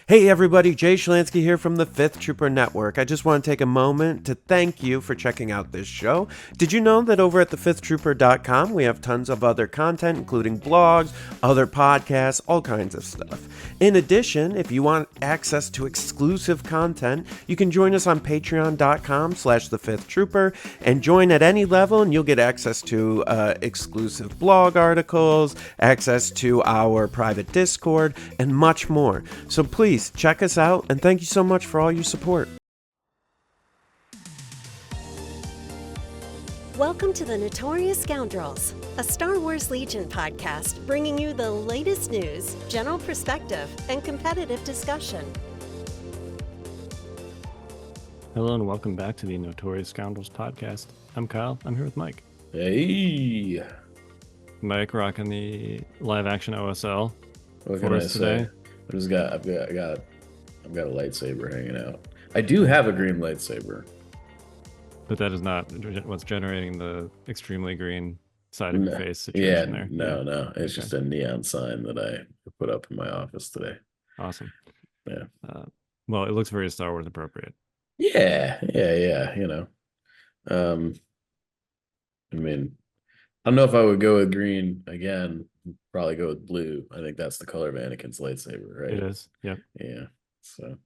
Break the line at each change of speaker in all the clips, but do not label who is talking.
Hey everybody, Jay Schlansky here from the Fifth Trooper Network. I just want to take a moment to thank you for checking out this show. Did you know that over at thefifthtrooper.com we have tons of other content, including blogs, other podcasts, all kinds of stuff. In addition, if you want access to exclusive content, you can join us on patreon.com/thefifthtrooper and join at any level and you'll get access to exclusive blog articles, access to our private Discord, and much more. So please check us out, and thank you so much for all your support.
Welcome to the Notorious Scoundrels, a Star Wars Legion podcast bringing you the latest news, general perspective, and competitive discussion.
Hello and welcome back to the Notorious Scoundrels podcast. I'm Kyle. I'm here with Mike.
Hey,
Mike rocking the live action OSL
what
for
can I
us
say?
today.
I've got a lightsaber hanging out. I do have a green lightsaber.
But that is not what's generating the extremely green side of your face
Yeah,
situation there.
no. It's just a neon sign that I put up in my office today.
Awesome.
Yeah.
Well, it looks very Star Wars appropriate.
Yeah. You know, I mean, I don't know if I would go with green again. Probably go with blue. I think that's the color of Anakin's lightsaber, right?
It is. Yep.
Yeah. So,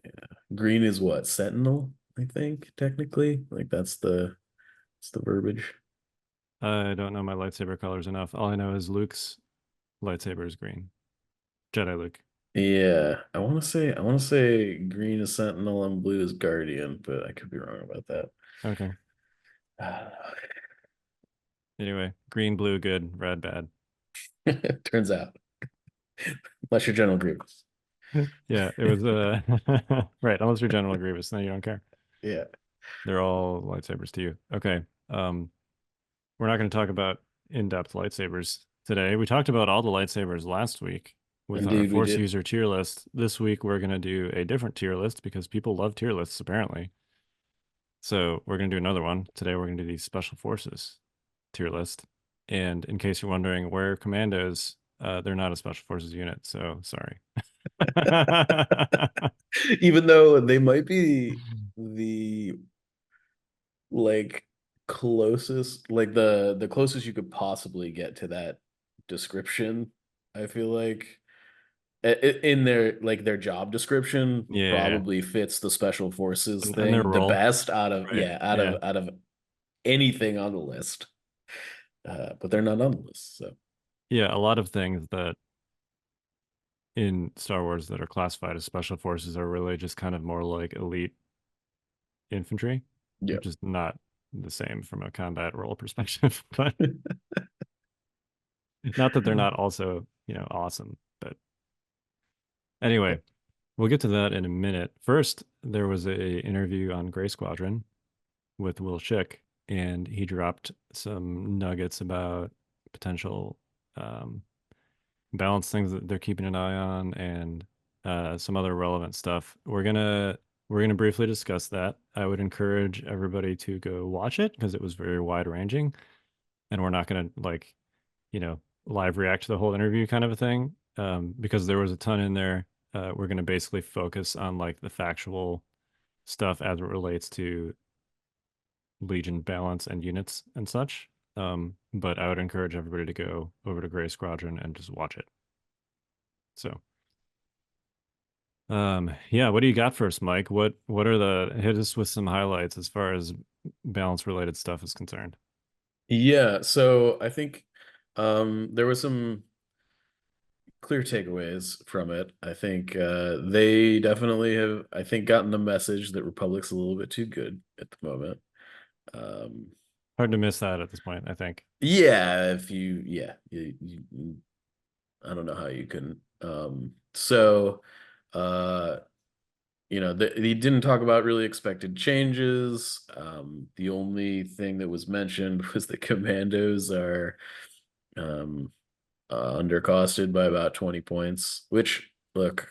yeah. Green is what? Sentinel, I think, technically. Like that's the verbiage.
I don't know my lightsaber colors enough. All I know is Luke's lightsaber is green. Jedi Luke.
Yeah, I want to say green is Sentinel and blue is Guardian, but I could be wrong about that.
Okay.
I don't
Anyway, green, blue, good, red, bad.
know. Turns out, unless you're General Grievous.
Yeah, it was right. Unless you're General Grievous, then you don't care.
Yeah.
They're all lightsabers to you. Okay. We're not going to talk about in-depth lightsabers today. We talked about all the lightsabers last week with our
Indeed, we
Force
did.
user tier list. This week we're going to do a different tier list because people love tier lists apparently. So we're going to do another one. Today we're going to do the Special Forces tier list. And in case you're wondering where commandos, they're not a Special Forces unit. So sorry.
Even though they might be the like closest, like the closest you could possibly get to that description, I feel like in their job description
Yeah.
probably fits the special forces
And
thing
their
the
role.
best out of
Right.
out of anything on the list. But they're not on the list, so
Yeah, a lot of things that in Star Wars that are classified as special forces are really just kind of more like elite infantry,
yeah.
which is not the same from a combat role perspective. But not that they're not also, awesome. But anyway, we'll get to that in a minute. First, there was a interview on Gray Squadron with Will Schick, and he dropped some nuggets about potential balance things that they're keeping an eye on and some other relevant stuff. We're gonna briefly discuss that. I would encourage everybody to go watch it because it was very wide ranging, and we're not gonna live react to the whole interview kind of a thing because there was a ton in there. We're gonna basically focus on like the factual stuff as it relates to Legion balance and units and such. But I would encourage everybody to go over to Gray Squadron and just watch it. So, yeah, what do you got for us, Mike? What are hit us with some highlights as far as balance related stuff is concerned?
Yeah, so I think there was some clear takeaways from it. I think they definitely have, I think, gotten the message that Republic's a little bit too good at the moment.
Hard to miss that at this point, I think.
Yeah, if you, I don't know how you can. So, he didn't talk about really expected changes. The only thing that was mentioned was that commandos are undercosted by about 20 points, which, look,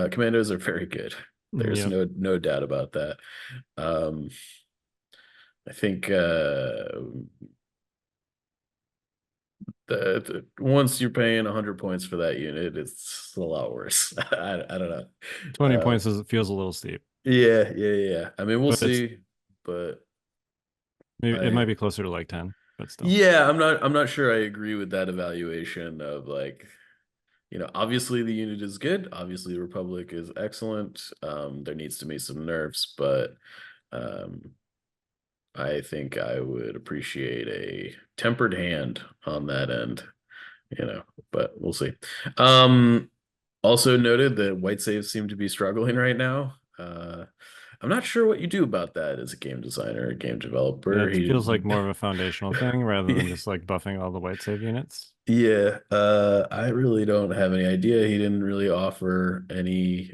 commandos are very good. There's
Yep.
no doubt about that. I think Once you're paying 100 points for that unit, it's a lot worse. I don't know.
20 points feels a little steep,
Yeah. I mean, we'll
but it's
see, but
maybe it
I
might be closer to like 10, but still.
yeah, I'm not sure I agree with that evaluation of like, obviously the unit is good. Obviously, Republic is excellent. There needs to be some nerfs, but um, I think I would appreciate a tempered hand on that end, but we'll see. Um, Also noted that white saves seem to be struggling right now. I'm not sure what you do about that as a game designer, a game developer.
It feels like more of a foundational thing rather than just like buffing all the white save units.
Yeah, I really don't have any idea. He didn't really offer any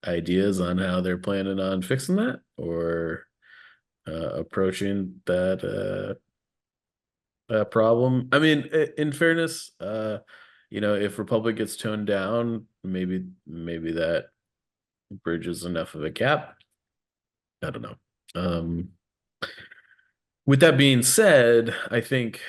ideas on how they're planning on fixing that or approaching that problem. I mean, in fairness, if Republic gets toned down, maybe that bridges enough of a gap. I don't know. Um, with that being said, I think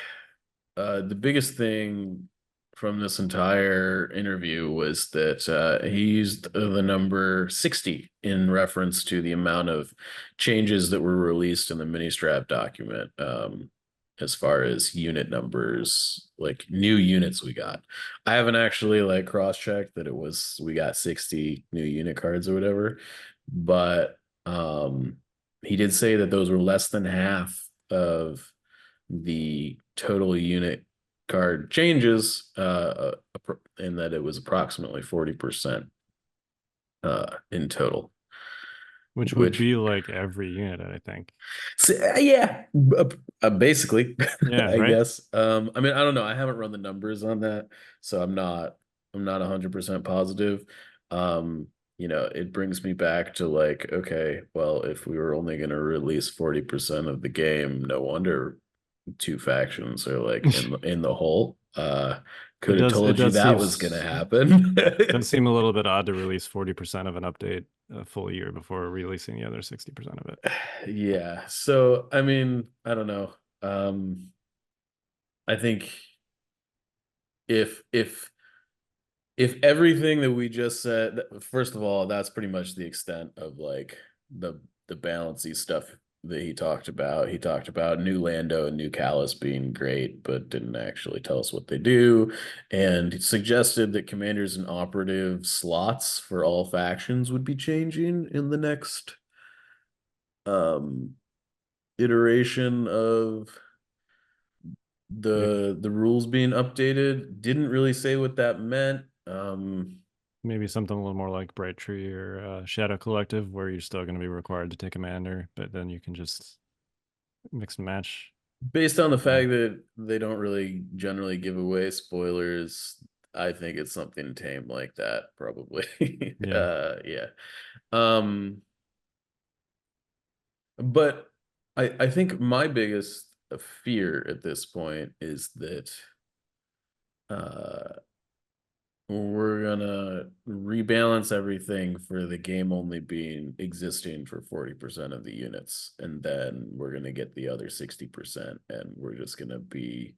the biggest thing from this entire interview was that he used the number 60 in reference to the amount of changes that were released in the mini strap document, as far as unit numbers, like new units we got. I haven't actually like cross-checked that we got 60 new unit cards or whatever, but he did say that those were less than half of the total unit card changes, and that it was approximately 40% in total,
Which would
which
be like every unit, I think.
yeah, basically,
Yeah,
I
right?
guess. I mean, I don't know. I haven't run the numbers on that, so I'm not 100% positive. It brings me back to like, okay, well, if we were only going to release 40% of the game, no wonder two factions are like in the hole. Could have
It
told you
does
that
seem
was gonna happen.
does seem a little bit odd to release 40% of an update a full year before releasing the other 60% of it.
Yeah. So I mean, I don't know. I think if if everything that we just said, first of all, that's pretty much the extent of like the balancy stuff that he talked about. He talked about New Lando and New Callus being great, but didn't actually tell us what they do. And he suggested that commanders and operative slots for all factions would be changing in the next um iteration of
Maybe,
the rules being updated. Didn't really say what that meant.
maybe something a little more like Bright Tree or Shadow Collective, where you're still going to be required to take commander, but then you can just mix and match.
Based on the
Uh,
fact that they don't really generally give away spoilers, I think it's something tame like that, probably.
yeah,
Yeah. Um, but I think my biggest fear at this point is that uh we're gonna rebalance everything for the game only being existing for 40% of the units, and then we're gonna get the other 60%, and we're just gonna be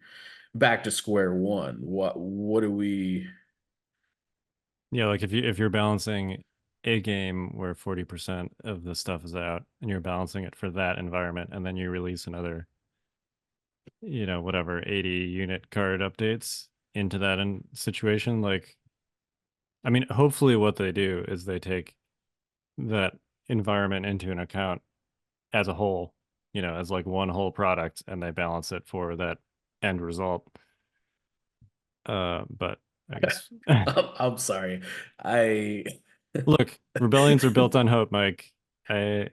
back to square one. What do we
yeah. Like if you're balancing a game where 40% of the stuff is out, and you're balancing it for that environment, and then you release another, whatever 80 unit card updates into that situation, like I mean, hopefully what they do is they take that environment into an account as a whole, as like one whole product, and they balance it for that end result. But I guess
I'm sorry. I
look, rebellions are built on hope, Mike. I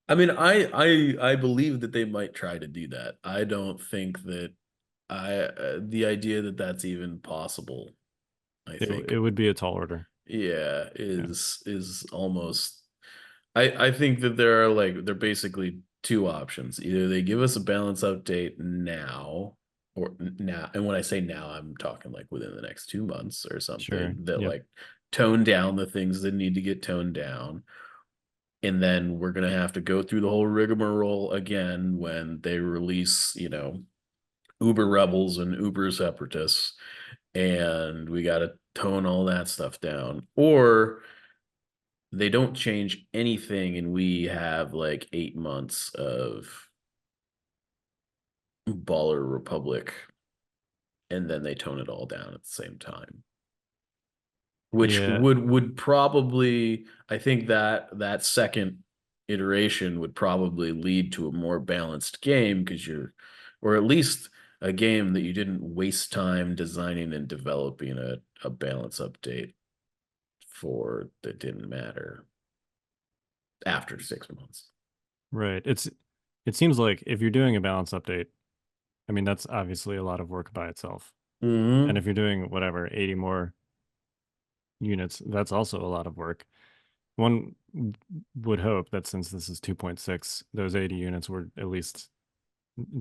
I mean I believe that they might try to do that. I don't think that the idea that that's even possible, I think,
it would be a tall order.
yeah,
Yeah,
is almost I think that there are basically two options. Either they give us a balance update now, or now, and when I say now, I'm talking like within the next 2 months or
sure.
something that
Yep.
like tone down the things that need to get toned down. And then we're gonna have to go through the whole rigmarole again when they release, uber rebels and uber separatists, and we got to tone all that stuff down. Or they don't change anything, and we have like 8 months of baller republic, and then they tone it all down at the same time, which
Yeah,
would probably, I think that second iteration would probably lead to a more balanced game, because or at least a game that you didn't waste time designing and developing a balance update for that didn't matter after 6 months.
right. It seems like if you're doing a balance update, I mean that's obviously a lot of work by itself. And
Mm-hmm.
if you're doing whatever 80 more units, that's also a lot of work. One would hope that since this is 2.6, those 80 units were at least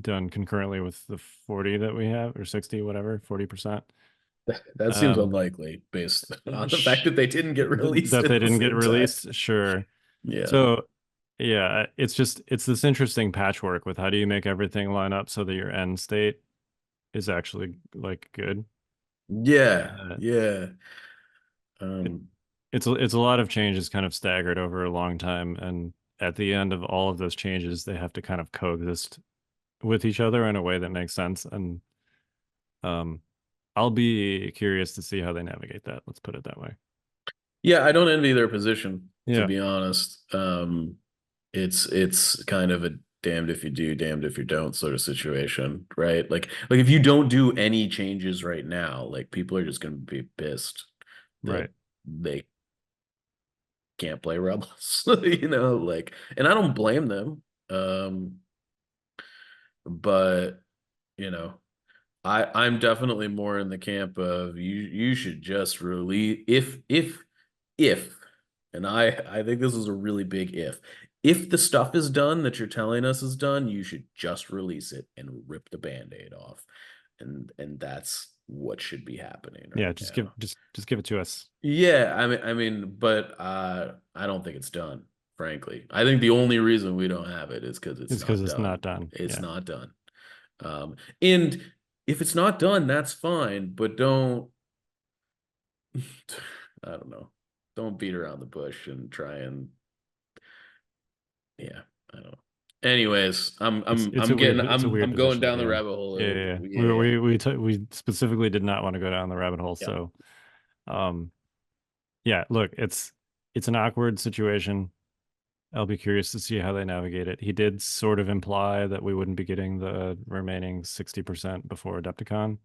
done concurrently with the 40 that we have, or 60, whatever, 40%.
That seems
Um,
unlikely based on the fact
sh-
that they didn't get released
that they
at the
didn't get
same time.
released, sure.
Yeah.
So, yeah, it's this interesting patchwork with how do you make everything line up so that your end state is actually like good.
Yeah.
Uh,
Yeah.
it,
Um,
it's a lot of changes kind of staggered over a long time, and at the end of all of those changes, they have to kind of coexist with each other in a way that makes sense. And um, I'll be curious to see how they navigate that. Let's put it that way.
yeah, I don't envy their position, to
Yeah,
be honest. It's kind of a damned if you do, damned if you don't sort of situation, right? Like if you don't do any changes right now, like people are just gonna be pissed that
right.
they can't play Rebels, like, and I don't blame them. But you know, I'm definitely more in the camp of you should just release if, and I think this is a really big if the stuff is done that you're telling us is done, you should just release it and rip the band-aid off. And that's what should be happening
Yeah,
right now.
just give it to us.
Yeah, I mean, but I don't think it's done, frankly. I think the only reason we don't have it is because it's
It's because
not
it's
done.
not done.
It's
Yeah.
not done. And if it's not done, that's fine, but don't, I don't know, don't beat around the bush and try and, yeah, I don't know. Anyways, I'm
It's
I'm
it's
I'm
a
getting
weird it's a
I'm
weird
going
position to
down
be
the
in.
rabbit hole
Yeah,
of,
yeah, yeah.
yeah,
We specifically did not want to go down the rabbit hole.
yeah.
So, um, yeah, look, it's an awkward situation. I'll be curious to see how they navigate it. He did sort of imply that we wouldn't be getting the remaining 60% before Adepticon.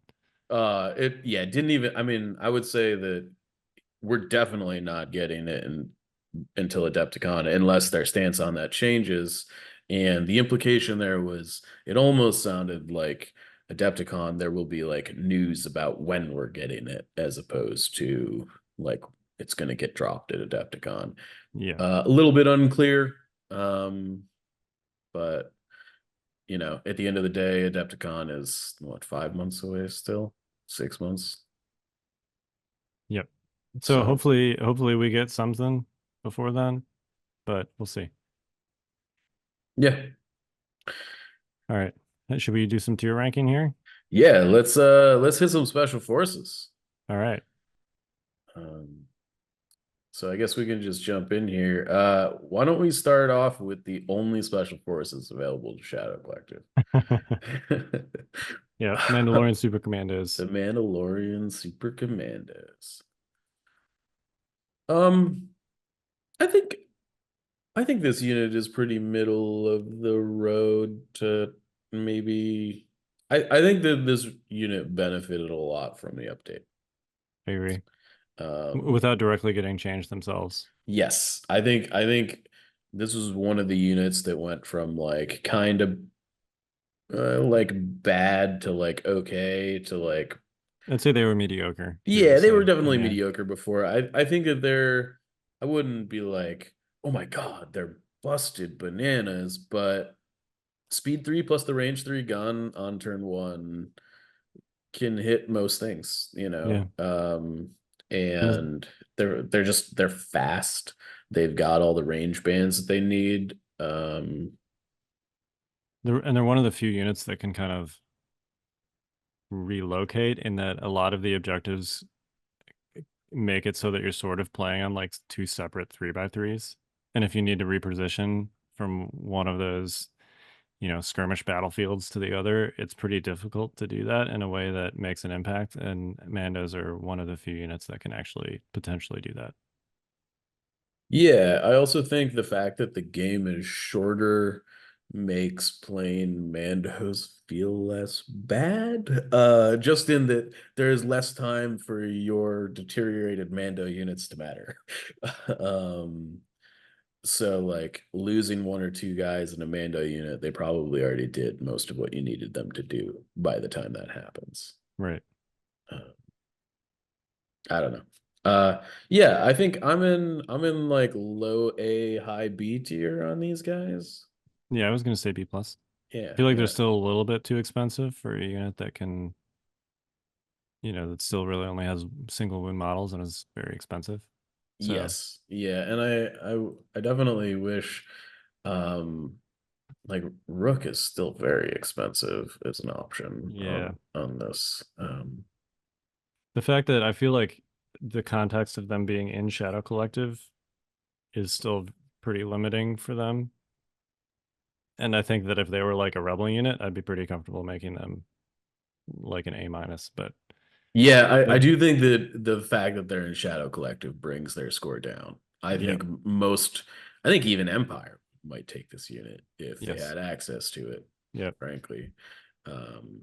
It didn't even, I mean, I would say that we're definitely not getting it until Adepticon, unless their stance on that changes. And the implication there was, it almost sounded like Adepticon, there will be like news about when we're getting it, as opposed to like it's going to get dropped at Adepticon.
Yeah.
A little bit unclear, but at the end of the day, Adepticon is what, 5 months away still, 6 months.
Yep. So
So
hopefully we get something before then, but we'll see.
yeah,
All right. Should we do some tier ranking here?
yeah. Let's hit some special forces.
All right.
So I guess we can just jump in here. Why don't we start off with the only special forces available to Shadow Collective?
Yeah, Mandalorian Super
The
Commandos.
Mandalorian Super Commandos. Um, I think I think this unit is pretty middle of the road to maybe. I think that this unit benefited a lot from the update.
I agree.
Um,
Without directly getting changed themselves.
yes, I think this was one of the units that went from like kind of like bad to like okay to like,
I'd say they were mediocre. Safe to
yeah, they were
say.
definitely
Yeah.
mediocre before. I think that they're, I wouldn't be like, oh my God, they're busted bananas, but speed 3 plus the range 3 gun on turn 1 can hit most things,
Yeah. And
and they're fast. They've got all the range bands that they need.
they're one of the few units that can kind of relocate in that a lot of the objectives make it so that you're sort of playing on like two separate 3x3s. And if you need to reposition from one of those, skirmish battlefields to the other, it's pretty difficult to do that in a way that makes an impact. And Mandos are one of the few units that can actually potentially do that.
Yeah, I also think the fact that the game is shorter makes playing Mandos feel less bad. Just in that there's less time for your deteriorated Mando units to matter. um, so like losing one or two guys in a Mando unit, they probably already did most of what you needed them to do by the time that happens.
Right.
Uh, I don't know. Yeah, I think I'm in like low A, high B tier on these guys.
Yeah, I was going to say B plus.
Yeah,
I feel like they're
yeah.
still a little bit too expensive for a unit that can, that still really only has single wound models and is very expensive. So
Yes. Yeah, and I definitely wish um like Rook is still very expensive as an option
yeah,
on this.
the fact that I feel like the context of them being in Shadow Collective is still pretty limiting for them. And I think that if they were like a rebel unit, I'd be pretty comfortable making them like an A minus. But
Yeah, I
but
do think that the fact that they're in Shadow Collective brings their score down.
yeah,
I think even Empire might take this unit if they
yes,
had access to it,
yeah,
frankly. Um,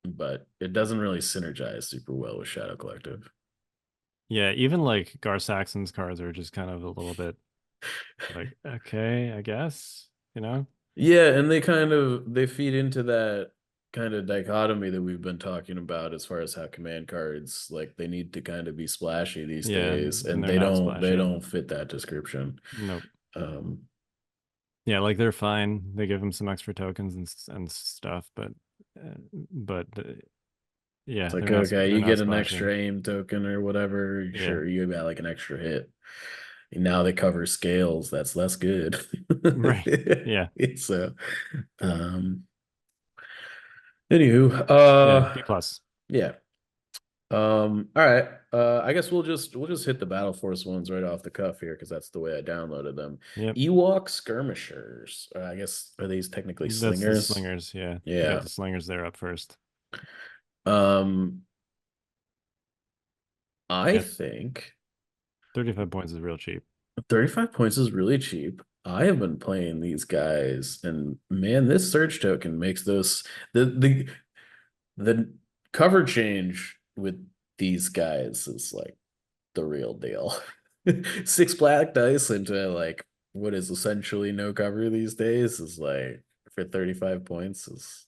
but it doesn't really synergize super well with Shadow Collective.
yeah. Even like Gar Saxon's cards are just kind of a little bit like, okay, I guess,
Yeah, and they feed into that kind of dichotomy that we've been talking about as far as how command cards like they need to kind of be splashy these
Yeah,
days,
and
and
they're
they
not
don't they
splashy.
don't fit that description.
Nope.
Um,
Yeah, like they're fine. They give them some extra tokens and stuff, but yeah,
it's like,
they're not
okay,
they're
you
not
get an
splashy.
extra aim token or whatever.
Yeah,
Sure, you got like an extra hit. And now they cover scales. That's less good.
right. Yeah,
So, um, anywho,
yeah. B plus.
yeah. All right. I guess we'll just hit the Battle Force ones right off the cuff here because that's the way I downloaded them.
Yep.
Ewok skirmishers. I guess are these technically
That's the
slingers?
slingers. Yeah, you got
Yeah.
the slingers there up first.
Um, I
Yeah,
think
35 points is real cheap.
35 points is really cheap. I have been playing these guys, and man, this surge token makes those the cover change with these guys is like the real deal. 6 black dice into like what is essentially no cover these days is like for 35 points is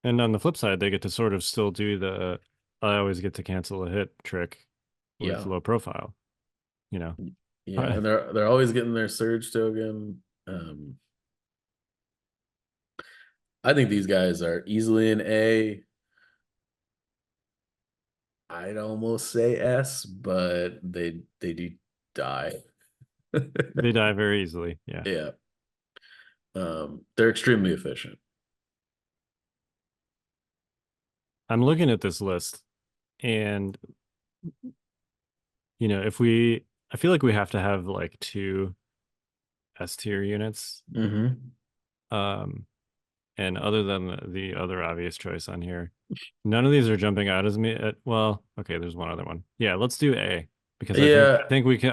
And on the flip side, they get to sort of still do the I always get to cancel a hit trick with
yeah.
low profile, you know.
Yeah, and they're always getting their surge token. I think these guys are easily an A. I'd almost say S, but they do die.
They die very easily. Yeah.
Yeah. They're extremely efficient.
I'm looking at this list and I feel like we have to have like two S tier units.
Mm-hmm.
Um, and other than the other obvious choice on here, none of these are jumping out as me. Well, okay, there's one other one. Yeah, let's do A because
Yeah,
I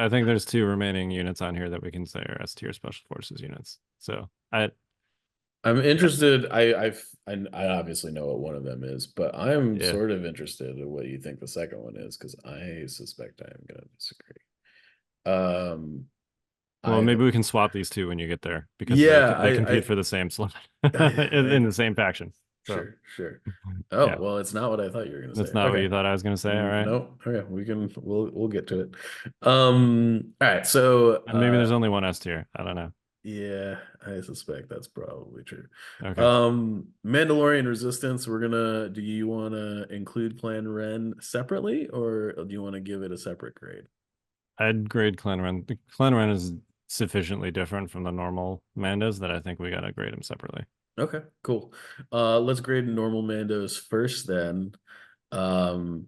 think there's two remaining units on here that we can say are S tier special forces units. So
I'm interested. I obviously know what one of them is, but I'm
yeah.
sort of interested in what you think the second one is because I suspect I am going to disagree. Um,
Well,
I
maybe we can swap these two when you get there because
yeah,
they compete for the same slot in
I
the same faction. So
sure, sure. Oh,
yeah,
well, it's not what I thought you were going to say.
that's not what
Okay.
you thought I was going to say. All right,
No, okay, we'll get to it. All right, so
and maybe there's only one S tier. I don't know.
yeah, I suspect that's probably true.
Okay.
Mandalorian Resistance, do you want to include Clan Ren separately or do you want to give it a separate grade?
I'd grade Clan Ren. Clan Ren is sufficiently different from the normal Mandas that I think we gotta grade him separately.
Okay, cool. Let's grade normal Mandos first then. Um,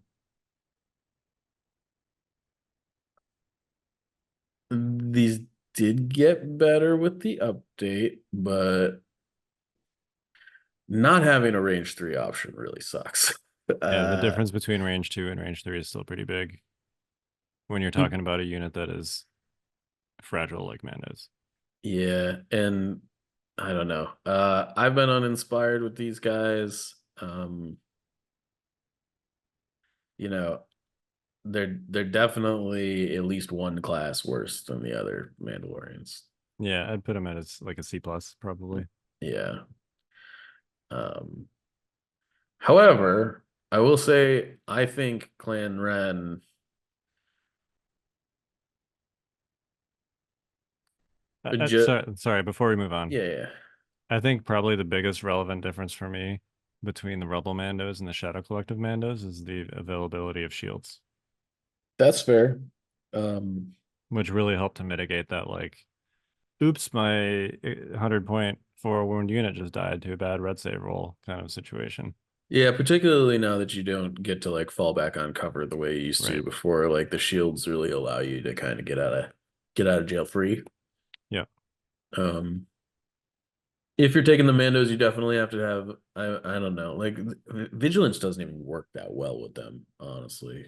these did get better with the update, but not having a range 3 option really sucks.
Yeah, the
Uh,
difference between range 2 and range 3 is still pretty big when you're talking about a unit that is fragile like Mando's.
yeah, and I don't know. I've been uninspired with these guys. You know, they're definitely at least one class worse than the other Mandalorians.
Yeah, I'd put him at as like a C plus probably.
Yeah. Um, However, I will say I think Clan Ren.
Sorry, before we move on,
Yeah, yeah,
I think probably the biggest relevant difference for me between the Rebel Mandos and the Shadow Collective Mandos is the availability of shields,
that's fair. Um,
which really helped to mitigate that like, oops, my 100 point 4 wound unit just died to a bad red save roll kind of situation.
yeah, particularly now that you don't get to like fall back on cover the way you used to
Right.
before, like the shields really allow you to kind of get out of jail free.
Yeah.
Um, if you're taking the Mandos, you definitely have to have I don't know, like vigilance doesn't even work that well with them, honestly.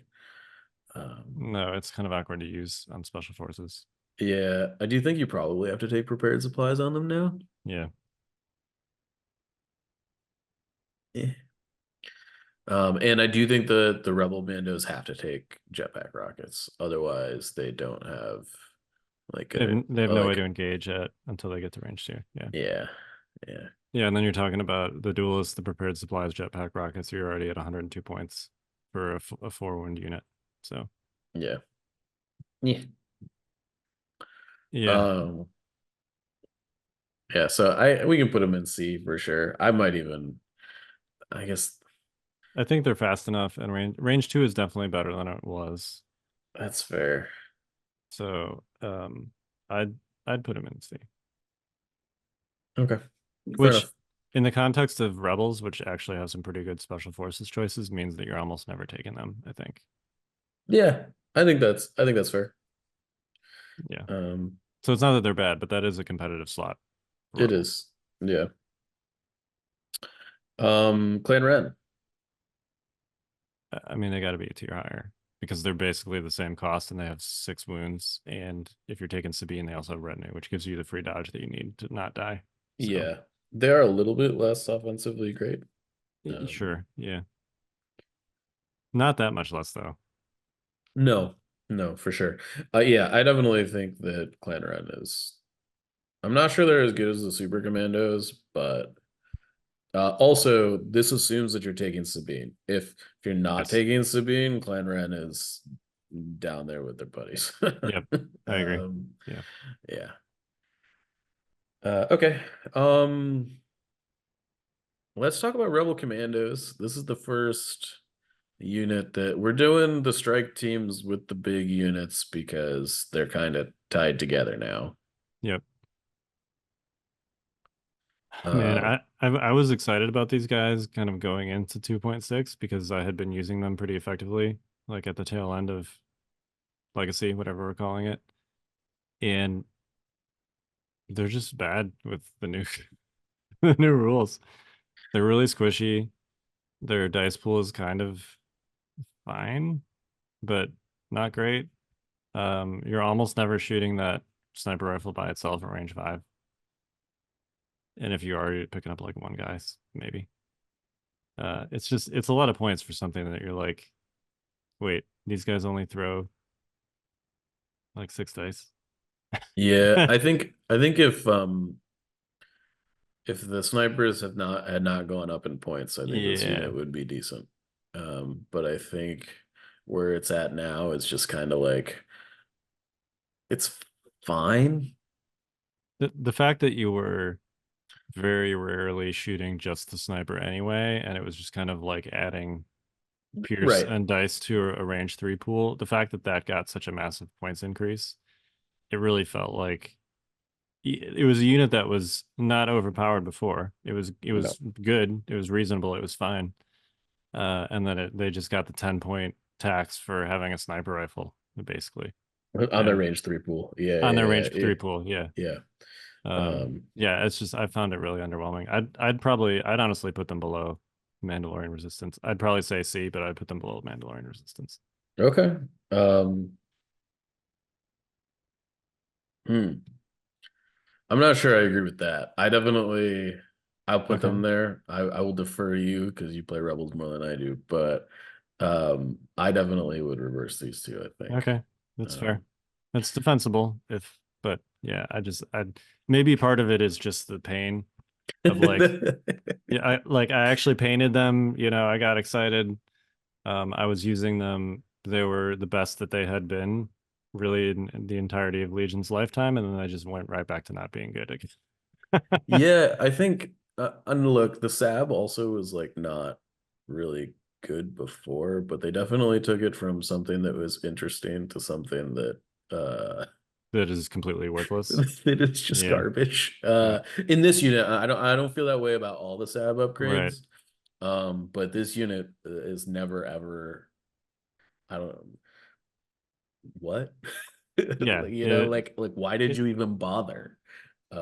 Um,
No, it's kind of awkward to use on special forces.
yeah, I do think you probably have to take prepared supplies on them now.
Yeah.
Yeah. And I do think the Rebel Mandos have to take jetpack rockets, otherwise they don't have like
They have
a
no way to
like
engage it until they get to range 2. Yeah.
yeah, yeah,
Yeah, and then you're talking about the duelists, the prepared supplies, jetpack rockets. You're already at 102 points for a 4 wound unit. So
yeah, yeah.
yeah,
Um, yeah. So we can put them in C for sure. I might even, I guess
I think they're fast enough, and range 2 is definitely better than it was.
that's fair.
So I'd I'd put him in C,
Okay, fair
which
enough.
in the context of rebels, which actually have some pretty good special forces choices, means that you're almost never taking them. I think.
Yeah, I think that's fair.
Yeah.
Um,
So it's not that they're bad, but that is a competitive slot for
it
rebels.
is. Yeah. Clan Ren.
I mean, they got to be a tier higher because they're basically the same cost and they have 6 wounds. And if you're taking Sabine, they also have retinue, which gives you the free dodge that you need to not die. So,
Yeah, they are a little bit less offensively great.
sure. Yeah. Not that much less, though.
No, no, for sure. Yeah, I definitely think that Clan Ren is. I'm not sure they're as good as the Super Commandos, but also this assumes that you're taking Sabine. If you're not
Yes.
taking Sabine, Clan Ren is down there with their buddies.
Yep. I agree.
um,
Yeah.
yeah. Okay. Let's talk about Rebel Commandos. This is the first unit that we're doing the strike teams with the big units because they're kind of tied together now.
Yep. Man,
Uh,
I was excited about these guys kind of going into 2.6 because I had been using them pretty effectively, like at the tail end of Legacy, whatever we're calling it. And they're just bad with the new the new rules. They're really squishy. Their dice pool is kind of fine, but not great. You're almost never shooting that sniper rifle by itself at range 5. And if you are, you're picking up like one guy, maybe. It's a lot of points for something that you're like, wait, these guys only throw like 6 dice.
yeah, I think if the snipers had not gone up in points, I think this
Yeah.
unit would be decent. But I think where it's at now is just kind of like it's fine.
The fact that you were very rarely shooting just the sniper anyway, and it was just kind of like adding Pierce
Right.
and Dice to a range 3 pool, the fact that that got such a massive points increase, it really felt like it was a unit that was not overpowered before. It was
No.
good. It was reasonable. It was fine. And then they just got the 10-point tax for having a sniper rifle, basically,
On their
and
range 3 pool. Yeah,
on their
yeah,
range
yeah.
3 pool. Yeah.
Yeah.
Yeah, it's just I found it really underwhelming. I'd honestly put them below Mandalorian Resistance. I'd probably say C, but I'd put them below Mandalorian Resistance.
Okay. Hmm. I'm not sure I agree with that. I'll put
Okay.
them there. I will defer to you because you play Rebels more than I do, but I definitely would reverse these two, I think.
Okay. That's fair.
Um
That's defensible but yeah, I'd maybe part of it is just the pain of like, yeah, I actually painted them, I got excited. I was using them. They were the best that they had been really in the entirety of Legion's lifetime, and then I just went right back to not being good again.
Yeah, I think and look, the Sab also was like not really good before, but they definitely took it from something that was interesting to something that
That is completely worthless.
that is just
Yeah,
garbage.
yeah,
In this unit, I don't feel that way about all the Sab
right.
upgrades. But this unit is never ever, I don't know what.
Yeah,
Like why did
it,
you even bother?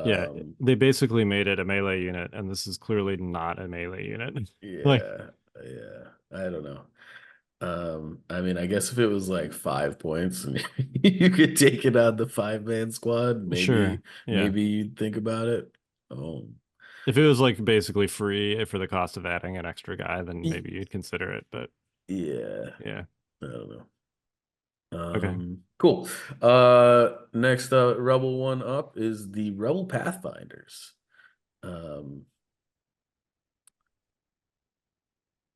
yeah.
Um,
They basically made it a melee unit, and this is clearly not a melee unit. Like,
yeah, yeah. I don't know. I mean, I guess if it was like 5 points and you could take it on the 5-man squad,
sure, yeah.
maybe you'd think about it. Oh,
If it was like basically free for the cost of adding an extra guy, then
y-
maybe you'd consider it. But
yeah.
yeah,
I don't know.
okay.
Cool. Next Rebel one up is the Rebel Pathfinders. Um,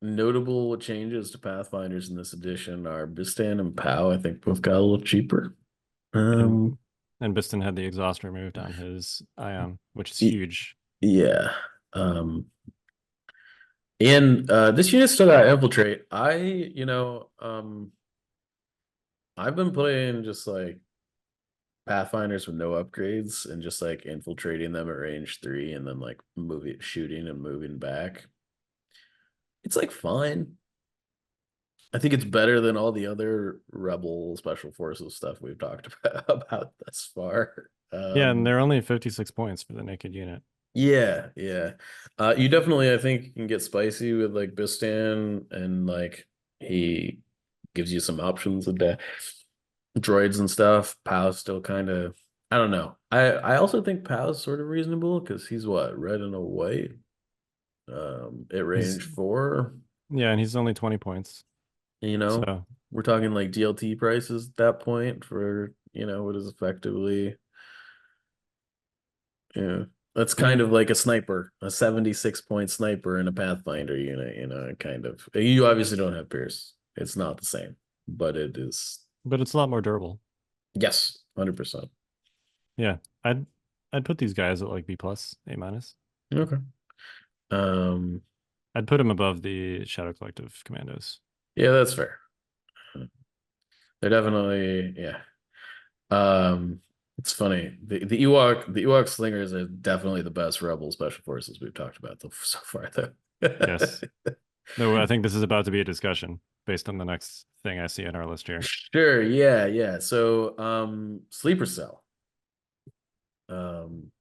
Notable changes to Pathfinders in this edition are Bistan and Pow, I think both got a little cheaper.
And
Um,
and Biston had the exhaust removed on his Ion, which is
y-
huge.
yeah. Um, and this unit still got Infiltrate. I've been playing just like Pathfinders with no upgrades and just like infiltrating them at range 3 and then like shooting and moving back. It's like fine. I think it's better than all the other Rebel Special Forces stuff we've talked about thus far.
Yeah, and they're only 56 points for the naked unit.
Yeah, yeah. You definitely, I think, can get spicy with like Bistan and like he gives you some options with the droids and stuff. Pow's still kind of, I don't know. I also think Pow's sort of reasonable because he's what, red and a white, at
He's
range 4.
Yeah, and he's only 20 points.
You know,
So
we're talking like DLT prices at that point for, what is effectively, yeah. That's kind
yeah,
of like a sniper, a 76-point sniper in a Pathfinder unit, kind of. You obviously don't have Pierce. It's not the same, but it is,
but it's a lot more durable.
yes, 100%.
Yeah, I'd put these guys at like B plus, A minus.
Okay. Um,
I'd put him above the Shadow Collective Commandos.
yeah, that's fair. They're definitely, yeah. It's funny. The Ewok slingers are definitely the best rebel special forces we've talked about so far, though.
Yes. No, I think this is about to be a discussion based on the next thing I see on our list here.
Sure, yeah, yeah. So, sleeper cell. Um,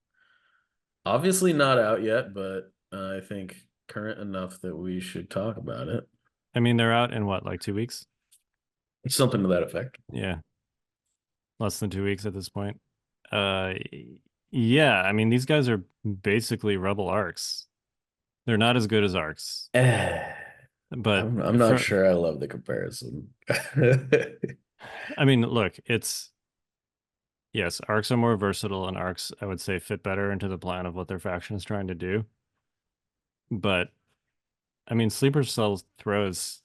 Obviously not out yet, but I think current enough that we should talk about it.
I mean, they're out in what, like 2 weeks?
Something to that effect.
Yeah, less than 2 weeks at this point. Uh, yeah, I mean, these guys are basically Rebel arcs. They're not as good as arcs, but
I'm not sure I love the comparison.
I mean, look, yes, arcs are more versatile, and arcs, I would say, fit better into the plan of what their faction is trying to do. But I mean, Sleeper Cell throws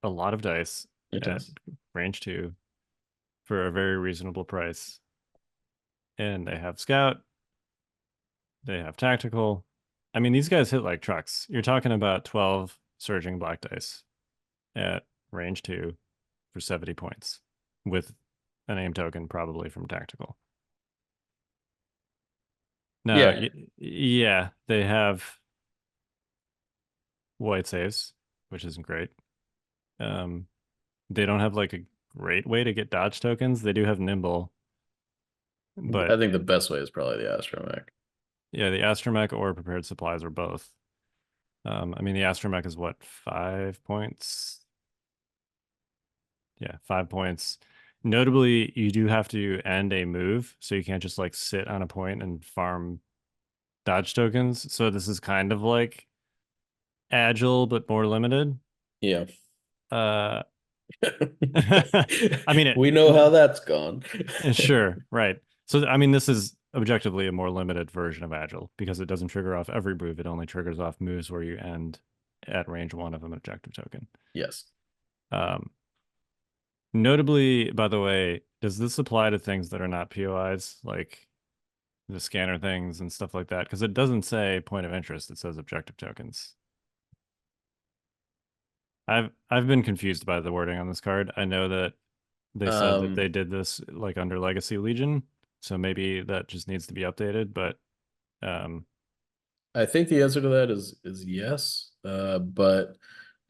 a lot of dice
It
at
does.
range 2 for a very reasonable price. And they have Scout, they have Tactical. I mean, these guys hit like trucks. You're talking about 12 Surging Black Dice at range 2 for 70 points with an aim token probably from Tactical. No,
Yeah,
yeah, they have white saves, which isn't great. Um, they don't have like a great way to get dodge tokens. They do have nimble,
I
but
think the best way is probably the astromech.
yeah, the astromech or prepared supplies or both. I mean, the astromech is what, 5 points? Yeah, 5 points. Notably, you do have to end a move, so you can't just like sit on a point and farm dodge tokens. So this is kind of like agile but more limited.
Yeah.
Uh, I mean
We know how that's gone.
sure, right. So I mean, this is objectively a more limited version of agile because it doesn't trigger off every move. It only triggers off moves where you end at range one of an objective token.
Yes.
Um, Notably, by the way, does this apply to things that are not POIs, like the scanner things and stuff like that? Because it doesn't say point of interest, it says objective tokens. I've been confused by the wording on this card. I know that they said that
Um,
they did this like under Legacy Legion, so maybe that just needs to be updated, but um
I think the answer to that is yes. But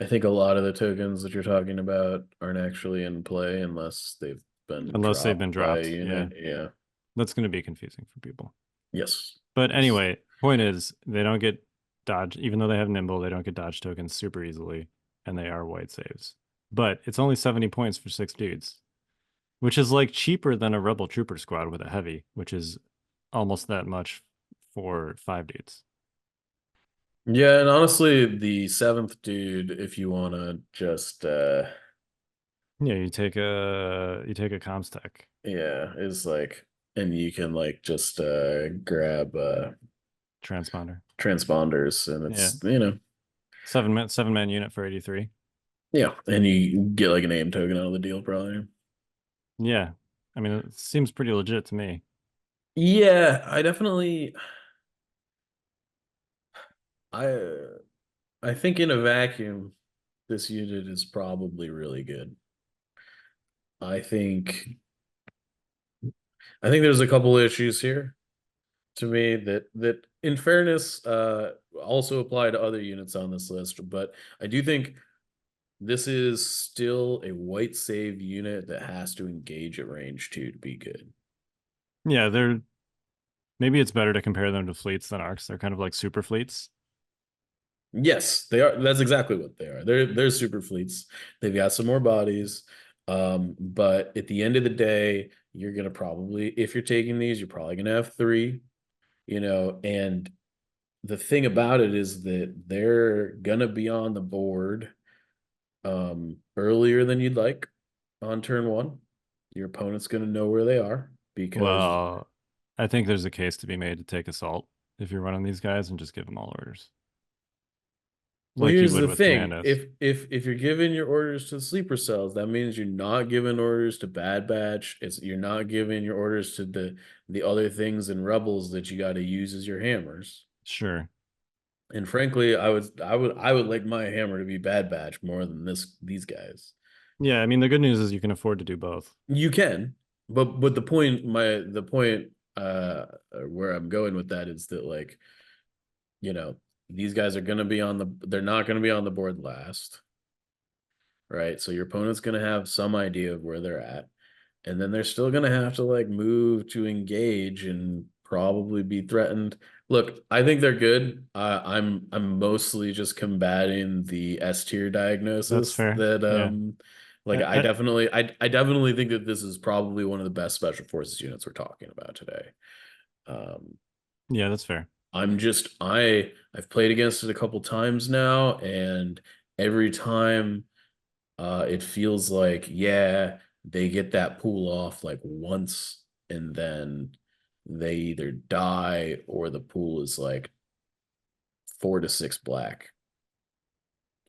I think a lot of the tokens that you're talking about aren't actually in play unless they've been
unless they've been
dropped by a
dropped. Yeah,
unit. Yeah.
that's going to be confusing for people.
Yes.
But
Yes.
anyway, point is they don't get dodge, even though they have nimble, they don't get dodge tokens super easily, and they are white saves. But it's only 70 points for 6 dudes, which is like cheaper than a rebel trooper squad with a heavy, which is almost that much for 5 dudes.
Yeah, and honestly, the seventh dude, if you wanna just
Yeah, you take a comms tech
yeah, is like, and you can like just grab
transponder.
transponders and
Yeah,
it's, you know,
7-man unit for 83.
yeah, and you get like an aim token out of the deal probably.
Yeah, I mean it seems pretty legit to me.
Yeah, I I think in a vacuum, this unit is probably really good. I think I think there's a couple issues here to me that in fairness also apply to other units on this list, but I do think this is still a white save unit that has to engage at range two to be good.
Yeah, they're maybe it's better to compare them to fleets than arcs. They're kind of like super fleets.
Yes, they are. That's exactly what they are. They're super fleets. They've got some more bodies. But at the end of the day, you're gonna probably, if you're taking these, you're probably gonna have three, and the thing about it is that they're gonna be on the board earlier than you'd like on turn one. Your opponent's gonna know where they are because
Well, I think there's a case to be made to take assault if you're running these guys and just give them all orders,
well,
like you
here's
would
the
with
thing.
commandos.
If you're giving your orders to the sleeper cells, that means you're not giving orders to Bad Batch. You're not giving your orders to the other things and rebels that you got to use as your hammers.
Sure.
And frankly, I would like my hammer to be Bad Batch more than these guys.
Yeah, I mean the good news is you can afford to do both.
You can, but the point where I'm going with that is that, like, you know, these guys are gonna be they're not gonna be on the board last, right? So your opponent's gonna have some idea of where they're at, and then they're still gonna have to like move to engage and probably be threatened. Look, I think they're good. I'm mostly just combating the S tier
That's
diagnosis
fair.
that
Yeah.
like
I, I,
I definitely think that this is probably one of the best special forces units we're talking about today. Um,
yeah, that's fair.
I've played against it a couple times now, and every time it feels like, yeah, they get that pull off like once, and then they either die or the pool is like 4 to 6 black,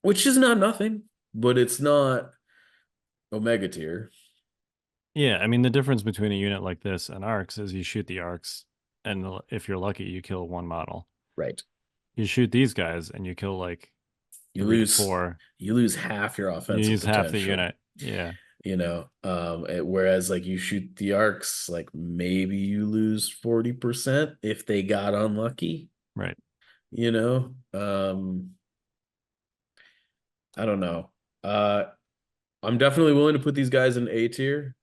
which is not nothing, but it's not Omega tier.
Yeah, I mean the difference between a unit like this and arcs is you shoot the arcs, and if you're lucky, you kill one model.
Right.
You shoot these guys, and you kill like
You
three to
lose
four.
you lose half your
You
offensive
use half the
potential.
unit. Yeah.
Whereas like you shoot the arcs, like maybe you lose 40% if they got unlucky,
Right.
you know. I don't know. Uh, I'm definitely willing to put these guys in A tier.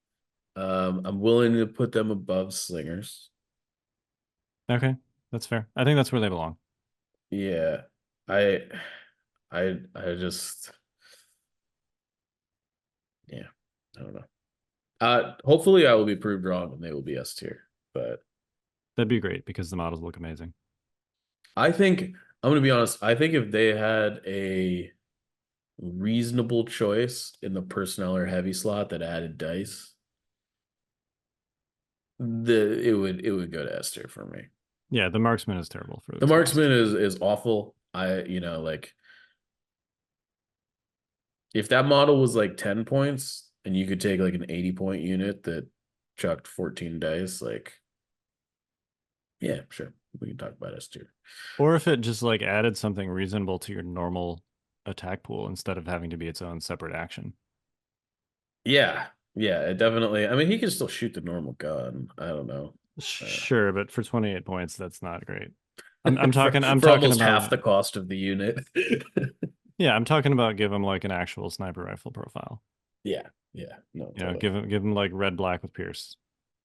I'm willing to put them above slingers.
Okay, that's fair. I think that's where they belong.
Yeah. I I just yeah, I don't know. Hopefully I will be proved wrong and they will be S tier. But
That'd be great because the models look amazing.
I think I'm gonna be honest, I think if they had a reasonable choice in the personnel or heavy slot that added dice, it would go to S tier for me.
Yeah, the marksman is terrible for
The
this class.
marksman is awful. Like if that model was like 10 points and you could take like an 80-point unit that chucked 14 dice, like yeah, sure. We can talk about S tier.
Or if it just like added something reasonable to your normal attack pool instead of having to be its own separate action.
Yeah, yeah, it definitely. I mean, he can still shoot the normal gun. I don't know.
Sure, but for 28 points, that's not great. I'm
for,
talking I'm
for
talking
almost
about
half the cost of the unit.
yeah, I'm talking about give him like an actual sniper rifle profile.
Yeah, yeah, no,
You know,
totally.
give him like red black with Pierce,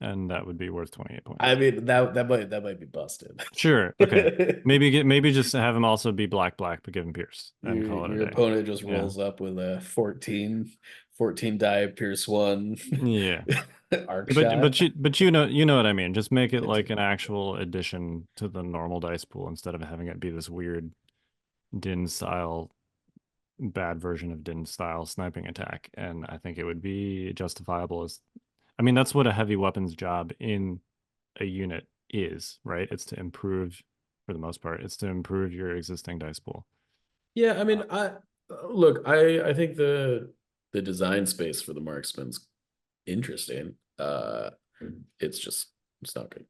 and that would be worth 28
I
points.
mean that might be busted.
Sure, okay. Maybe just have him also be black black, but give him Pierce and
Your
call it a
your
day.
opponent just
Yeah,
rolls up with a 14 die Pierce 1
yeah.
arc
But
shot.
you know what I mean. Just make it
I
like
do.
an actual addition to the normal dice pool instead of having it be this weird Din style bad version of Din style sniping attack. And I think it would be justifiable as I mean that's what a heavy weapons job in a unit is, right? It's to improve for the most part. It's to improve your existing dice pool.
Yeah, I mean, I look, I think the design space for the marksman's interesting. It's just it's not good.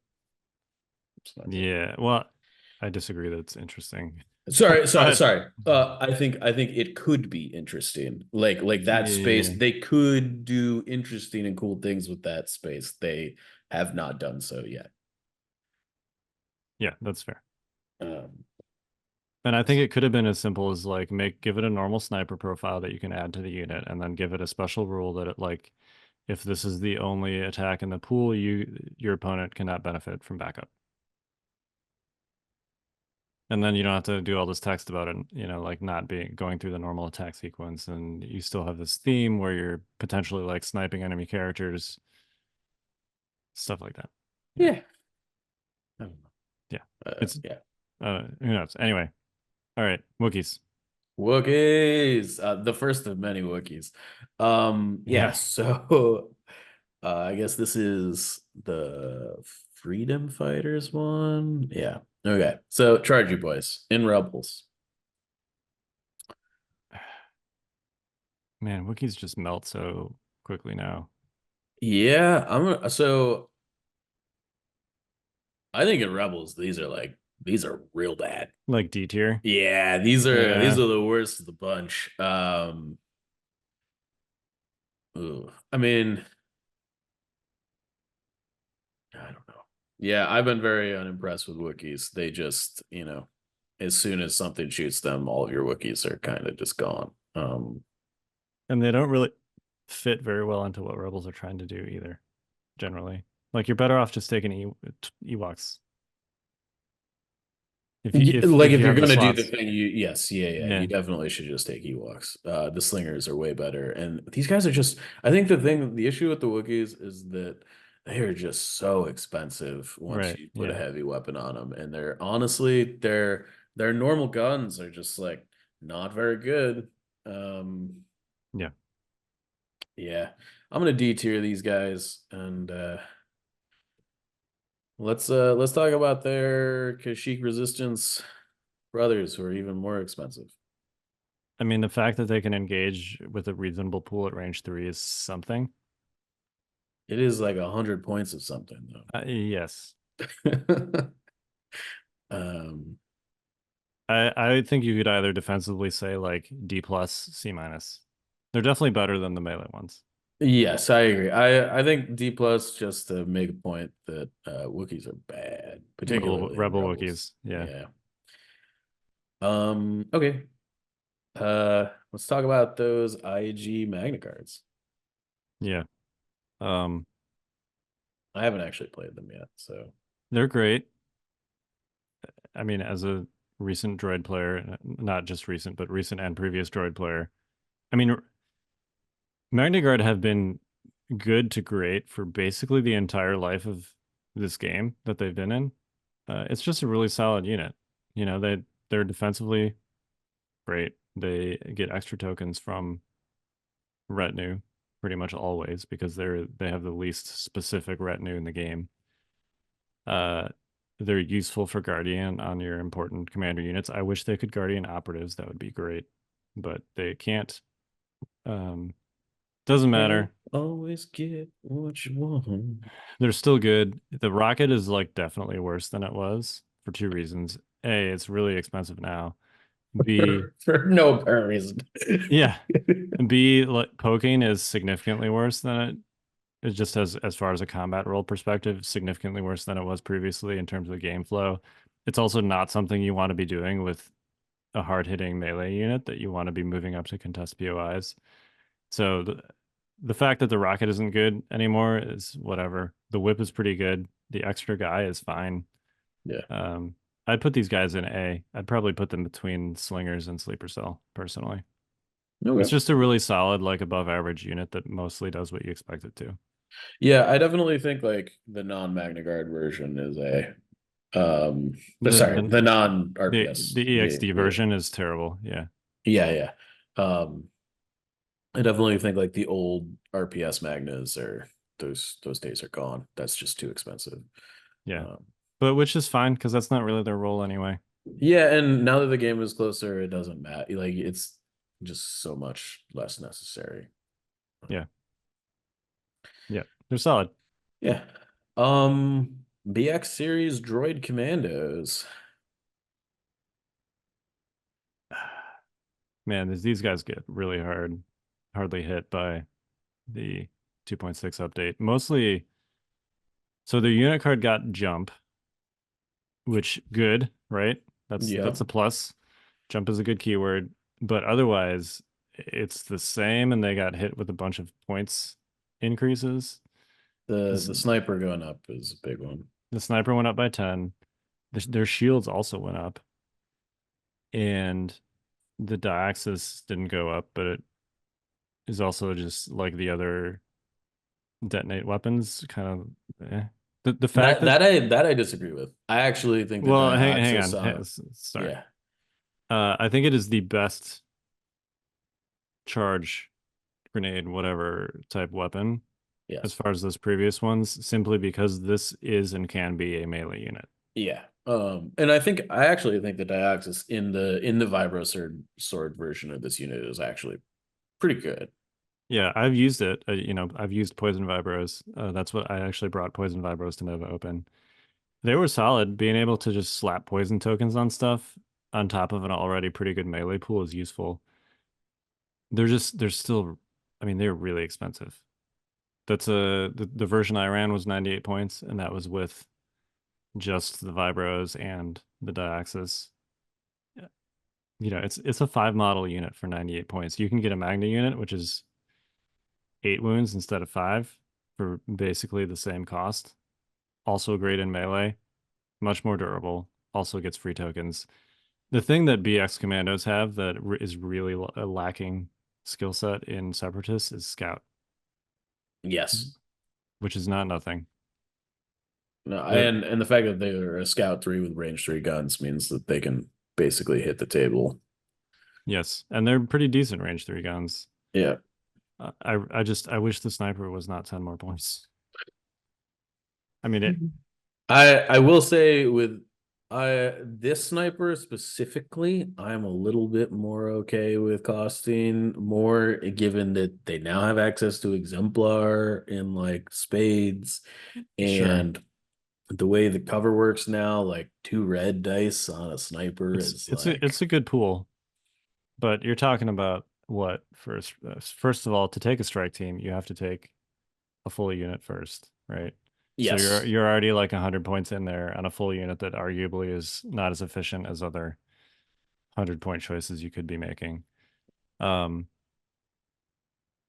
It's not good.
Yeah, well, I disagree that it's interesting.
Sorry, sorry,
But
sorry. I think it could be interesting. Like that space,
yeah,
they could do interesting and cool things with that space. They have not done so yet.
yeah, that's fair.
Um,
And I think it could have been as simple as like give it a normal sniper profile that you can add to the unit and then give it a special rule that it like if this is the only attack in the pool, your opponent cannot benefit from backup. And then you don't have to do all this text about it, like not being going through the normal attack sequence and you still have this theme where you're potentially like sniping enemy characters, stuff like that.
yeah. I don't know.
Yeah. It's
Yeah.
who knows. Anyway. All right, Wookiees.
Wookiees. The first of many Wookiees. Yeah,
Yeah.
so I guess this is the Freedom Fighters one. Yeah. Okay. So charge you boys in Rebels.
Man, Wookiees just melt so quickly now.
Yeah, so I think in Rebels, these are real bad.
Like D tier.
Yeah, these
Yeah.
are the worst of the bunch. I mean, I don't know. Yeah, I've been very unimpressed with Wookiees. They just, as soon as something shoots them, all of your Wookiees are kind of just gone.
And they don't really fit very well into what Rebels are trying to do either, generally. Like you're better off just taking Ewoks. If you if
Like
if
if
you
you're
have the
gonna do the
slots.
thing, yes, yeah, you
Yeah.
definitely should just take Ewoks. The slingers are way better, and these guys are just. I think the issue with the Wookiees is that they are just so expensive once
Right.
you put a
Yeah.
heavy weapon on them, and they're honestly their normal guns are just like not very good. Um,
Yeah.
yeah, I'm gonna D tier these guys, and let's talk about their Kashyyyk Resistance brothers, who are even more expensive.
I mean, the fact that they can engage with a reasonable pool at range 3 is something.
It is like 100 points of something
Yes.
though. um,
I think you could either defensively say like D plus, C minus. They're definitely better than the melee ones.
Yes, I agree. I think D plus just to make a point that Wookiees are bad, particularly in
Rebel
Rebels.
Wookiees. Yeah.
Yeah. Okay. Let's talk about those IG Magna cards.
Yeah. Um,
I haven't actually played them yet, so
they're great. I mean, as a recent droid player, not just recent, but recent and previous droid player, I mean, Magna Guard have been good to great for basically the entire life of this game that they've been in. It's just a really solid unit. You know, they're defensively great. They get extra tokens from retinue pretty much always because they have the least specific retinue in the game. Uh, they're useful for Guardian on your important commander units. I wish they could Guardian operatives. That would be great, but they can't. Um, doesn't
can't
matter.
always get what you want.
They're still good. The rocket is like definitely worse than it was for two reasons. A, it's really expensive now. B,
For no apparent reason.
yeah. And B, like poking is significantly worse than it just as far as a combat role perspective, significantly worse than it was previously in terms of game flow. It's also not something you want to be doing with a hard-hitting melee unit that you want to be moving up to contest POIs. So the fact that the rocket isn't good anymore is whatever. The whip is pretty good. The extra guy is fine.
Yeah.
I'd put these guys in A. I'd probably put them between slingers and sleeper cell personally. It's
Okay.
just a really solid, like above average unit that mostly does what you expect it to.
Yeah, I definitely think like the non-Magna Guard version is a
The
sorry,
the
the non
the,
RPS.
the EXD version is terrible. Yeah.
Yeah, yeah. I definitely think like the old RPS Magnas are those days are gone. That's just too expensive.
Yeah.
Um,
But which is fine because that's not really their role anyway.
yeah, and now that the game is closer, it doesn't matter. Like it's just so much less necessary.
Yeah. Yeah. They're solid.
Yeah. BX series droid commandos.
Man, these guys get really hardly hit by the 2.6 update. Mostly, so their unit card got jump, which good, right?
Yeah.
That's a plus. Jump is a good keyword, but otherwise, it's the same, and they got hit with a bunch of points increases.
The
This,
sniper going up is a big one.
the sniper went up by 10. Their shields also went up, and the diaxis didn't go up, but it is also just like the other detonate weapons, kind of. The fact that
That I disagree with. I actually think the
well, hang
Dioxis
on,
on a
sorry.
yeah.
I think it is the best charge grenade, whatever type weapon, as
Yes.
far as those previous ones, simply because this is and can be a melee unit.
Yeah. And I actually think the Dioxis in the Vibro sword version of this unit is actually pretty good.
Yeah, I've used it. I've used poison vibros. That's what I actually brought poison vibros to Nova Open. They were solid. Being able to just slap poison tokens on stuff on top of an already pretty good melee pool is useful. They're still, I mean, they're really expensive. The version I ran was 98 points, and that was with just the vibros and the diaxis. It's a 5 model unit for 98 points. You can get a magna unit, which is 8 wounds instead of 5 for basically the same cost. Also great in melee, much more durable, also gets free tokens. The thing that BX commandos have that is really a lacking skill set in Separatist is Scout,
Yes.
which is not nothing.
No,
The
and the fact that they are a scout 3 with range 3 guns means that they can basically hit the table.
Yes, and they're pretty decent range 3 guns.
Yeah.
I wish the sniper was not 10 more points. I mean it.
I will say with this sniper specifically, I'm a little bit more okay with costing more, given that they now have access to exemplar in like spades,
Sure.
and the way the cover works now, like 2 red dice on a sniper
It's
is
it's a
like
it's a good pool, but you're talking about what first? First of all, to take a strike team, you have to take a full unit first, right? So
Yes.
you're already like 100 points in there on a full unit that arguably is not as efficient as other 100-point choices you could be making. Um,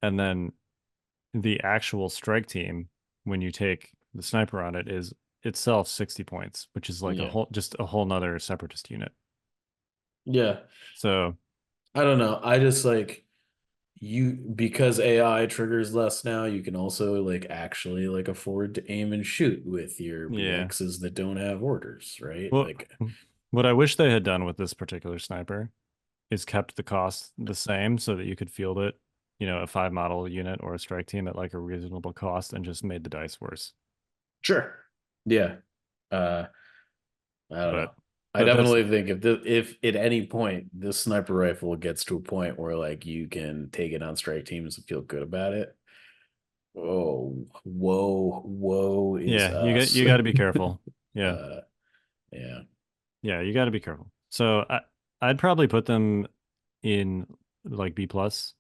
and then the actual strike team, when you take the sniper on it, is itself 60 points, which is like
Yeah.
a whole nother separatist unit.
Yeah.
So
I don't know. I just like because AI triggers less now, you can also like actually like afford to aim and shoot with your
yeah.
BXs that don't have orders, right?
Well,
Like
what I wish they had done with this particular sniper is kept the cost the same so that you could field it, a 5 model unit or a strike team at like a reasonable cost and just made the dice worse.
sure. Yeah. Uh I don't
But
know. I
that's
definitely think if at any point this sniper rifle gets to a point where like you can take it on strike teams and feel good about it. Oh, woe is
yeah,
us.
you got to be careful. Yeah.
uh yeah.
Yeah, you got to be careful. So I'd probably put them in like B plus.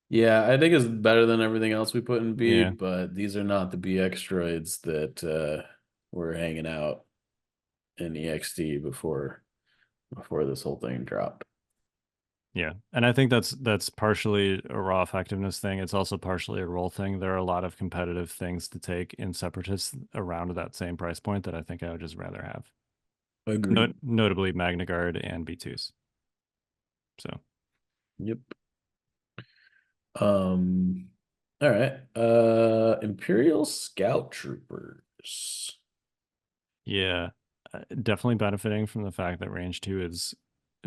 Yeah, I think it's better than everything else we put in B,
Yeah.
but these are not the BX droids that were hanging out in EXT before this whole thing dropped.
Yeah. And I think that's partially a raw effectiveness thing. It's also partially a role thing. There are a lot of competitive things to take in Separatists around that same price point that I think I would just rather have.
Agreed.
Notably Magna Guard and B2s. So
Yep. All right. Imperial Scout Troopers.
yeah, definitely benefiting from the fact that range 2 is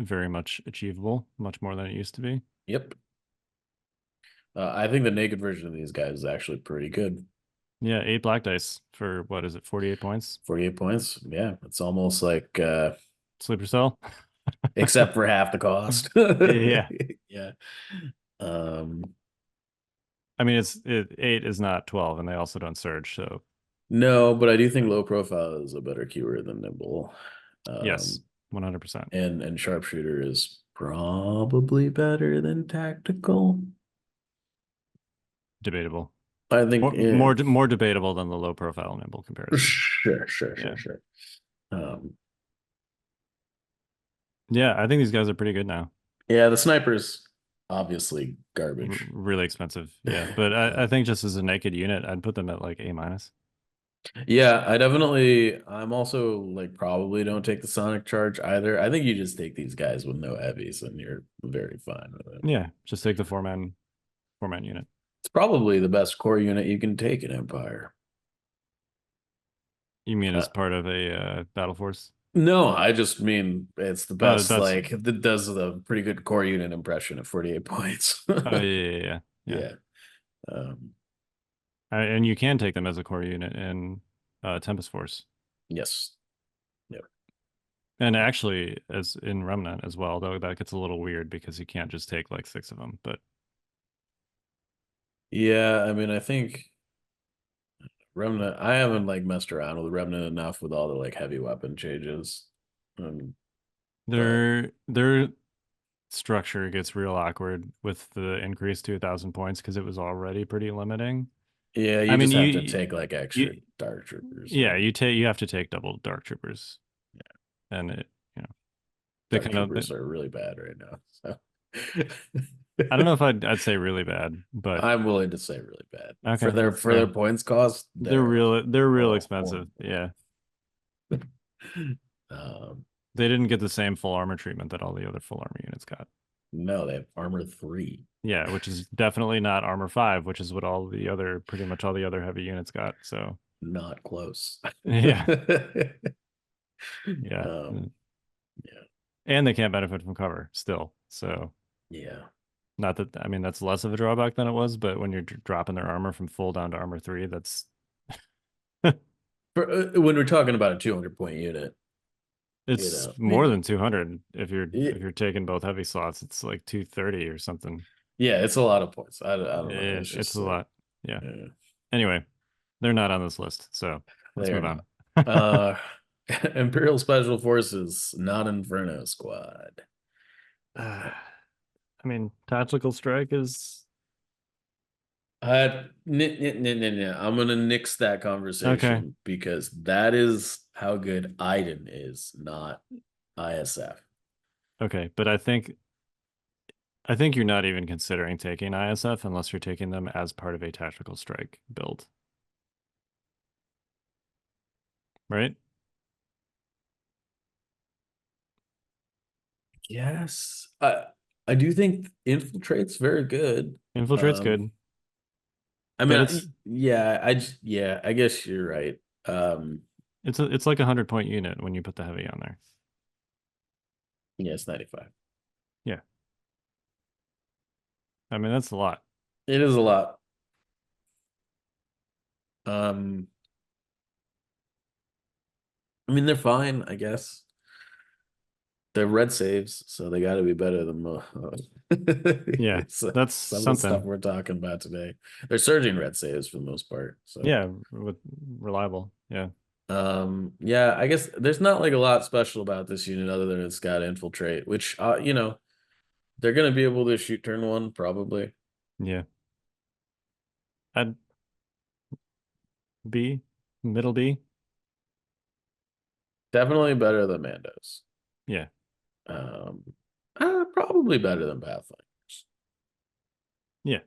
very much achievable, much more than it used to be.
Yep. I think the naked version of these guys is actually pretty good.
Yeah, 8 black dice for what is it, 48 points?
48 points. Yeah, it's almost like
Sleeper cell.
except for half the cost.
Yeah.
Yeah. Um
I mean, 8 is not 12, and they also don't surge. So
no, but I do think low profile is a better keyword than nimble.
yes, 100%.
And sharpshooter is probably better than tactical.
Debatable.
I think
More debatable than the low profile nimble comparison. Yeah.
sure. Um,
Yeah, I think these guys are pretty good now.
yeah, the snipers obviously garbage.
Really expensive. Yeah, but I
Uh,
think just as a naked unit, I'd put them at like A minus.
yeah, I'm also like probably don't take the sonic charge either. I think you just take these guys with no heavies and you're very fine with it.
Yeah, just take the four man unit.
It's probably the best core unit you can take in Empire.
You mean
Uh,
as part of a battle force?
no, I just mean it's the
Oh,
best,
that's
like that does a pretty good core unit impression at 48 points.
oh yeah.
Yeah. Um,
And you can take them as a core unit in Tempest Force,
yes. Yep.
and actually as in Remnant as well. Though that gets a little weird because you can't just take like 6 of them. But
Yeah, I mean, I think Remnant, I haven't like messed around with Remnant enough with all the like heavy weapon changes. But
their structure gets real awkward with the increase to 1,000 points because it was already pretty limiting.
yeah,
I
you
mean,
just have to take like extra
you
Dark Troopers.
yeah, you have to take double Dark Troopers, and they
Dark
kind of
Troopers are really bad right now. So
I don't know if I'd say really bad, but
I'm willing to say really bad.
okay,
For their
that's fair.
points cost,
They're real expensive.
horrible.
Yeah.
Um,
They didn't get the same full armor treatment that all the other full armor units got.
no, they have armor 3.
Yeah, which is definitely not armor 5, which is what pretty much all the other heavy units got. So
Not close.
yeah, yeah.
Yeah.
And they can't benefit from cover still. So
Yeah.
not that, I mean, that's less of a drawback than it was, but when you're dropping their armor from full down to armor 3, that's
When we're talking about a 200-point unit,
it's
I
more
mean,
than 200 if
it,
you're taking both heavy slots. It's like 230 or something.
yeah, it's a lot of points. I don't know.
Yeah,
It's
it's
just
a
like,
lot. Yeah. Anyway, they're not on this list, so let's
they are
move on.
not. Imperial Special Forces, not Inferno Squad.
I mean, tactical strike is
I'm gonna nix that
okay.
conversation because that is how good Iden is, not ISF.
Okay, but I think you're not even considering taking ISF unless you're taking them as part of a tactical strike build. Right?
Yes. I do think Infiltrate's very good.
Infiltrate's good,
I
but
mean, yeah, I guess you're right.
it's like a 100-point unit when you put the heavy on there.
Yeah, it's 95.
Yeah. I mean, that's a lot.
It is a lot. I mean, they're fine, I guess. They're red saves, so they got to be better than
Yeah, that's
some of the stuff
something.
we're talking about today. They're surging red saves for the most part. So
Yeah, with reliable. Yeah.
yeah, I guess there's not like a lot special about this unit other than it's got infiltrate, which they're gonna be able to shoot turn one probably.
Yeah. I'd B, middle B.
Definitely better than Mandos.
Yeah.
Probably better than Pathfinders.
Yeah.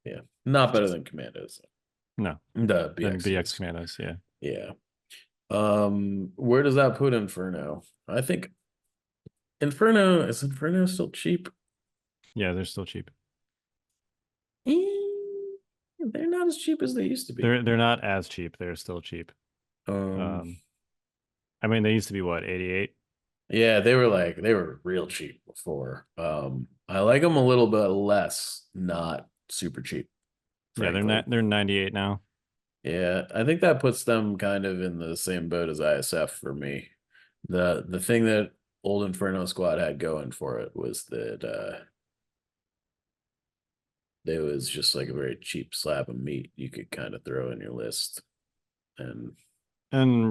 Yeah, not better than Commandos.
No.
The
Then
BX.
BX Commandos. Yeah.
Yeah. Where does that put Inferno? I think Inferno still cheap?
Yeah, they're still cheap.
Eh, they're not as cheap as they used to be.
They're not as cheap. They're still cheap.
Um,
I mean, they used to be what, 88?
yeah, they were real cheap before. I like them a little bit less, not super cheap,
Yeah,
frankly.
they're 98 now.
Yeah, I think that puts them kind of in the same boat as ISF for me. The thing that old Inferno Squad had going for it was that it was just like a very cheap slab of meat you could kind of throw in your list and
And
yeah.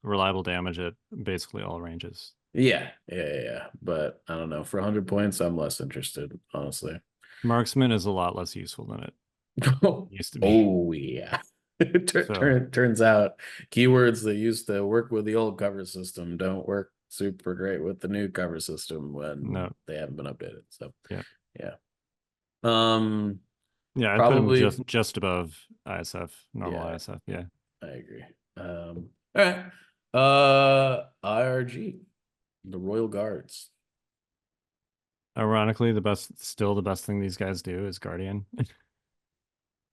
reliable damage at basically all ranges.
Yeah. But I don't know. For 100 points, I'm less interested, honestly.
Marksman is a lot less useful than it used to be.
Oh yeah.
So
Turns out keywords that used to work with the old cover system don't work super great with the new cover system when
no.
they haven't been updated. So
Yeah.
yeah. Um
Yeah, I'd put him
Probably
just above ISF, normal
yeah,
ISF. Yeah.
I agree. All right. IRG, the Royal Guards.
Ironically, still the best thing these guys do is Guardian.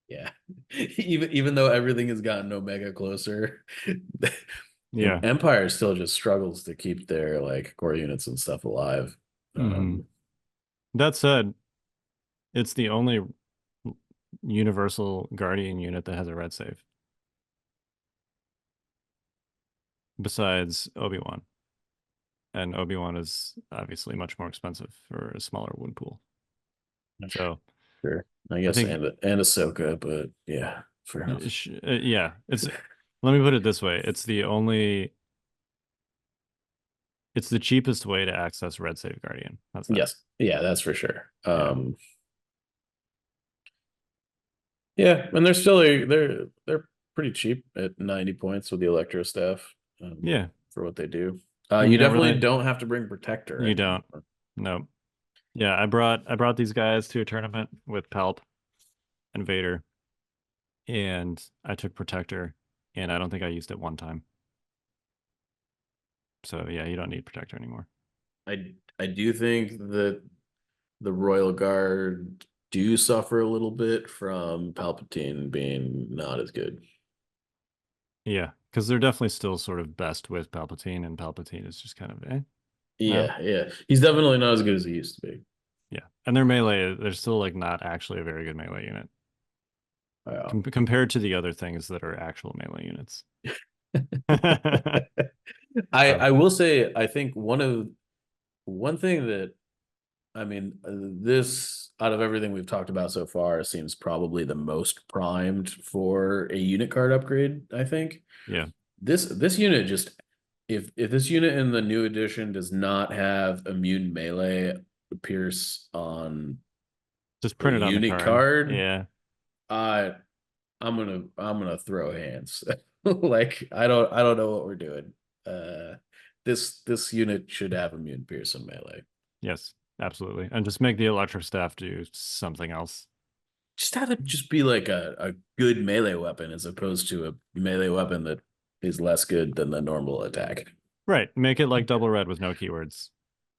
Yeah. Even though everything has gotten Omega closer,
Yeah.
Empire still just struggles to keep their like core units and stuff alive.
Mhm. That said, it's the only universal Guardian unit that has a red save. Besides Obi-Wan. And Obi-Wan is obviously much more expensive for a smaller wound pool. So
Sure. I
I
guess
think
and Ahsoka, but yeah, fair enough.
yeah, let me put it this way. It's the cheapest way to access red save Guardian. That's that.
Yes. Yeah, that's for sure. Yeah, and they're pretty cheap at 90 points with the Electro staff.
Yeah.
For what they do.
And
You
you don't
definitely
really
don't have to bring Protector
you
anymore.
don't. No. Yeah, I brought these guys to a tournament with Palp and Vader, and I took Protector, and I don't think I used it one time. So yeah, you don't need Protector anymore.
I do think that the Royal Guard do suffer a little bit from Palpatine being not as good.
Yeah, because they're definitely still sort of best with Palpatine, and Palpatine is just kind of no.
Yeah. He's definitely not as good as he used to be.
Yeah, and their melee, they're still like not actually a very good melee unit
Wow.
compared to the other things that are actual melee units.
I will say I think one thing that I mean this out of everything we've talked about so far seems probably the most primed for a unit card upgrade, I think.
Yeah.
This unit just if this unit in the new edition does not have immune melee, Pierce on
Just
a
print it on the
unit
card.
card,
Yeah.
I'm gonna throw hands. Like I don't know what we're doing. Uh, this unit should have immune pierce in melee.
Yes, absolutely. And just make the electric staff do something else.
Just have it just be like a good melee weapon as opposed to a melee weapon that is less good than the normal attack.
Right. Make it like double red with no keywords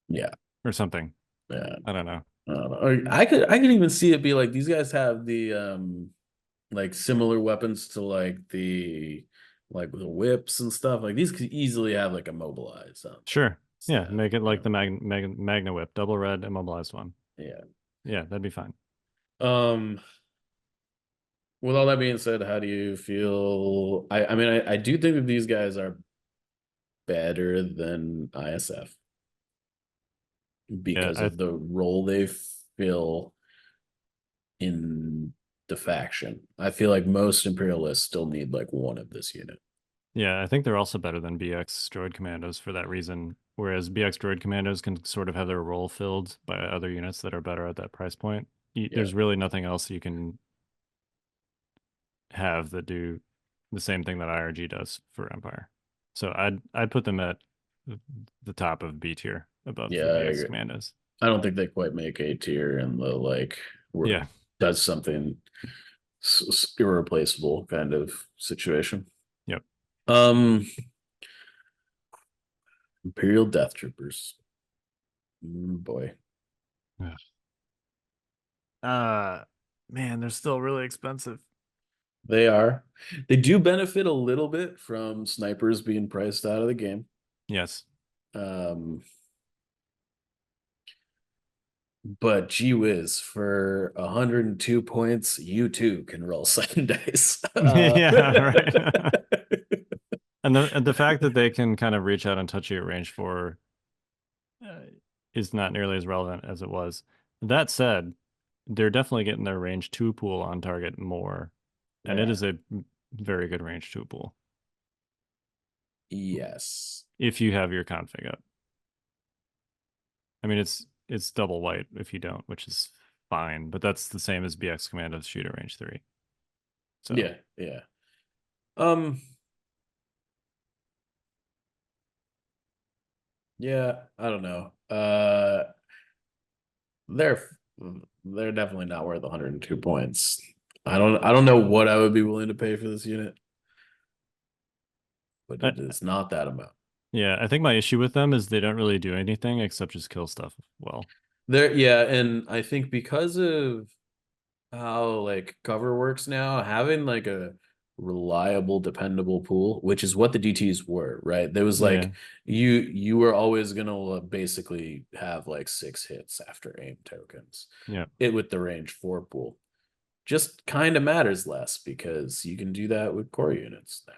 Yeah,
or something.
yeah.
I don't know.
I don't know. Or I could even see it be like these guys have the like similar weapons to like the whips and stuff. Like these could easily have like immobilize
Sure. Yeah.
staff,
Make it
you
like
know?
the Magna Whip, double red, immobilized one.
Yeah.
Yeah, that'd be fine.
Um, with all that being said, how do you feel? I mean, I do think that these guys are better than ISF
Yeah,
because of the role they fill in the faction. I feel like most Imperialists still need like one of this unit.
yeah, I think they're also better than BX droid commandos for that reason. Whereas BX droid commandos can sort of have their role filled by other units that are better at that price point.
Yeah.
There's really nothing else you can have that do the same thing that IRG does for Empire. So I'd put them at the top of B tier above
Yeah,
the
I
BX
agree.
commandos.
I don't think they quite make A tier in the like where
Yeah.
it does something irreplaceable kind of situation.
Yep.
Imperial Death Troopers. Boy.
Man, they're still really expensive.
They are. They do benefit a little bit from snipers being priced out of the game.
Yes.
Um, but gee whiz, for 102 points, you too can roll 7 dice.
Yeah, right. And the fact that they can kind of reach out and touch you at range 4 is not nearly as relevant as it was. That said, they're definitely getting their range 2 pool on target more, and it
Yeah.
is a very good range 2 pool
Yes.
if you have your config up. I mean, it's double white if you don't, which is fine, but that's the same as BX Commando's shooter range 3. So
Yeah, yeah. Um, yeah, I don't know. They're they're definitely not worth 102 points. I don't know what I would be willing to pay for this unit, but
I,
it is not that amount.
yeah, I think my issue with them is they don't really do anything except just kill stuff well.
There, yeah, and I think because of how like cover works now, having like a reliable, dependable pool, which is what the DTs were, right? There was
Yeah.
like you were always gonna basically have like 6 hits after aim tokens.
Yeah.
It with the range 4 pool just kind of matters less because you can do that with core units now.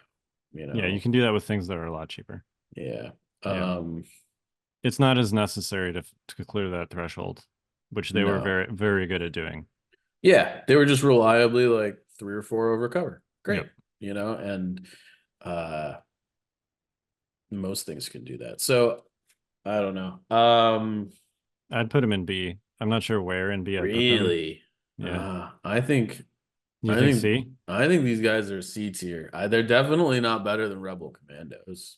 You know,
Yeah, you can do that with things that are a lot cheaper.
yeah.
Yeah. It's not as necessary to clear that threshold, which they were
No.
very, very good at doing.
Yeah, they were just reliably like 3 or 4 over cover. Great.
Yep.
You know, and most things can do that. So I don't know.
I'd put them in B. I'm not sure where in B I'd put them.
Really?
Yeah.
I think
You think C?
I think these guys are C tier. They're definitely not better than Rebel Commandos.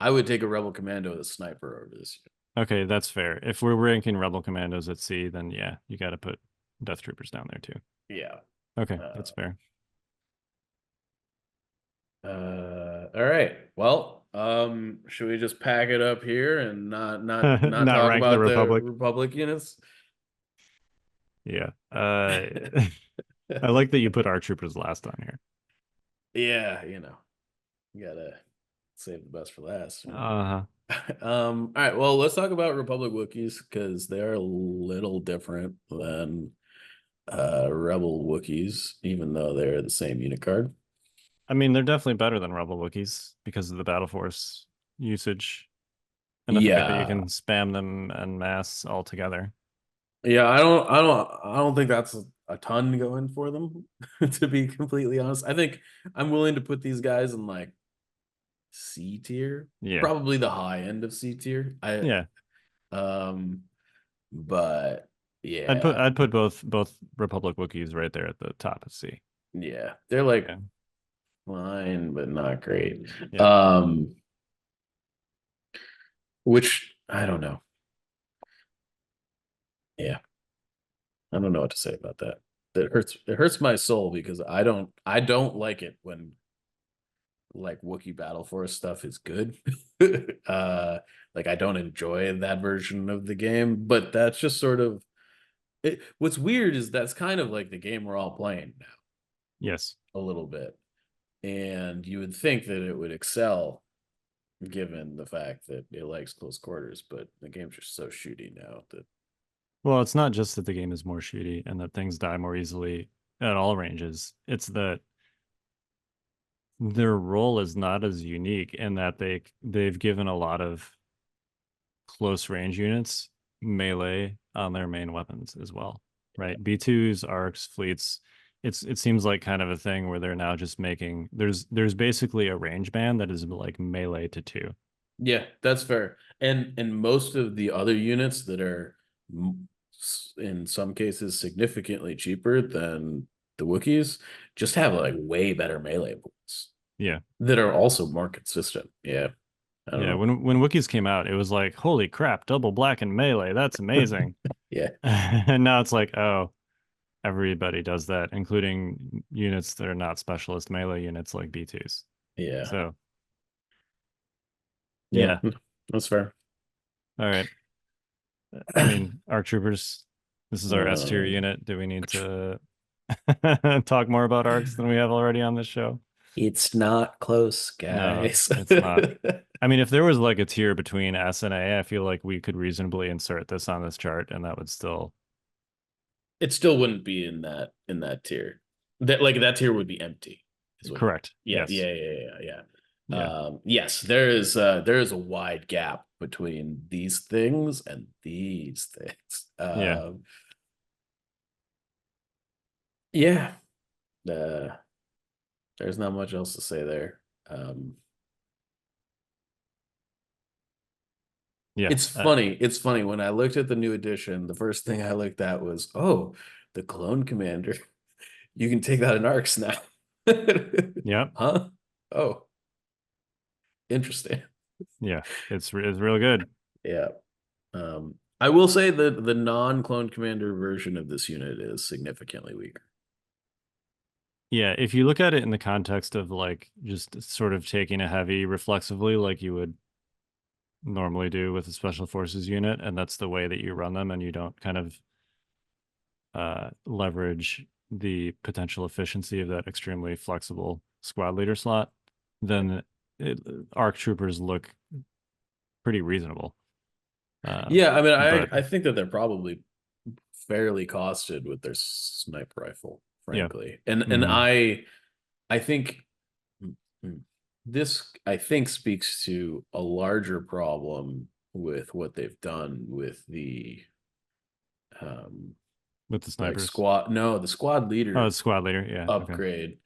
I would take a Rebel Commando with a sniper over this.
Okay, that's fair. If we're ranking Rebel Commandos at C, then yeah, you got to put Death Troopers down there too.
Yeah.
Okay, that's fair.
All right. Well, should we just pack it up here and not
Not
talk
rank the
about the
Republic.
Republic units?
Yeah. I like that you put our troopers last on here.
Yeah, you gotta save the best for last.
Uh-huh.
All right, well, let's talk about Republic Wookiees because they're a little different than Rebel Wookiees, even though they're the same unit card.
I mean, they're definitely better than Rebel Wookiees because of the Battle Force usage and the fact that you can spam them en masse all together.
Yeah, I don't think that's a ton going for them, to be completely honest. I think I'm willing to put these guys in like C tier.
Yeah.
Probably the high end of C tier.
Yeah.
but yeah,
I'd put both Republic Wookiees right there at the top of C.
yeah, they're like
Yeah.
fine, but not great.
Yeah.
Um, which I don't know. Yeah, I don't know what to say about that. That hurts. It hurts my soul because I don't like it when like Wookiee Battle Force stuff is good. uh, like I don't enjoy that version of the game, but that's just sort of it. What's weird is that's kind of like the game we're all playing now,
Yes.
a little bit, and you would think that it would excel given the fact that it likes close quarters, but the game's just so shooty now that
Well, it's not just that the game is more shooty and that things die more easily at all ranges. It's that their role is not as unique in that they've given a lot of close range units melee on their main weapons as well, right? B2s, arcs, fleets. It seems like kind of a thing where they're now just making there's basically a range band that is like melee to two.
yeah, that's fair. And most of the other units that are in some cases significantly cheaper than the Wookiees just have like way better melee points
Yeah.
that are also more consistent. Yeah, I don't
Yeah,
know.
when Wookiees came out, it was like, holy crap, double black and melee. That's amazing.
Yeah,
And now it's like, oh, everybody does that, including units that are not specialist melee units like B2s.
yeah,
So,
yeah.
yeah.
That's fair.
All right. I mean, ARC Troopers, this is our S tier
Um,
unit. Do we need to talk more about ARCs than we have already on this show?
it's not close,
No,
guys.
it's not. I mean, if there was like a tier between S and A, I feel like we could reasonably insert this on this chart and that would still.
It still wouldn't be in that tier. That tier would be empty. Is what?
Correct.
Yeah,
Yes.
yeah, yeah, yeah, yeah.
Yeah.
Yes, there is a wide gap between these things and these things.
Yeah.
Yeah. Uh, there's not much else to say there. Um,
Yeah.
It's funny when I looked at the new edition. The first thing I looked at was, oh, the clone commander. You can take that in arcs now.
Yeah.
Huh? Oh, interesting.
Yeah. It's real good.
Yeah. I will say that the non-clone commander version of this unit is significantly weaker.
Yeah. If you look at it in the context of like just sort of taking a heavy reflexively, like you would normally do with a special forces unit, and that's the way that you run them, and you don't kind of leverage the potential efficiency of that extremely flexible squad leader slot, then ARC troopers look pretty reasonable.
Yeah, I mean,
But
I think that they're probably fairly costed with their sniper rifle,
yeah.
frankly. And
Hmm.
I think mm, mm, this I think speaks to a larger problem with what they've done with the um
With the
like
snipers.
squad no, the squad
Oh,
leader
it's squad leader. Yeah. Okay.
upgrade.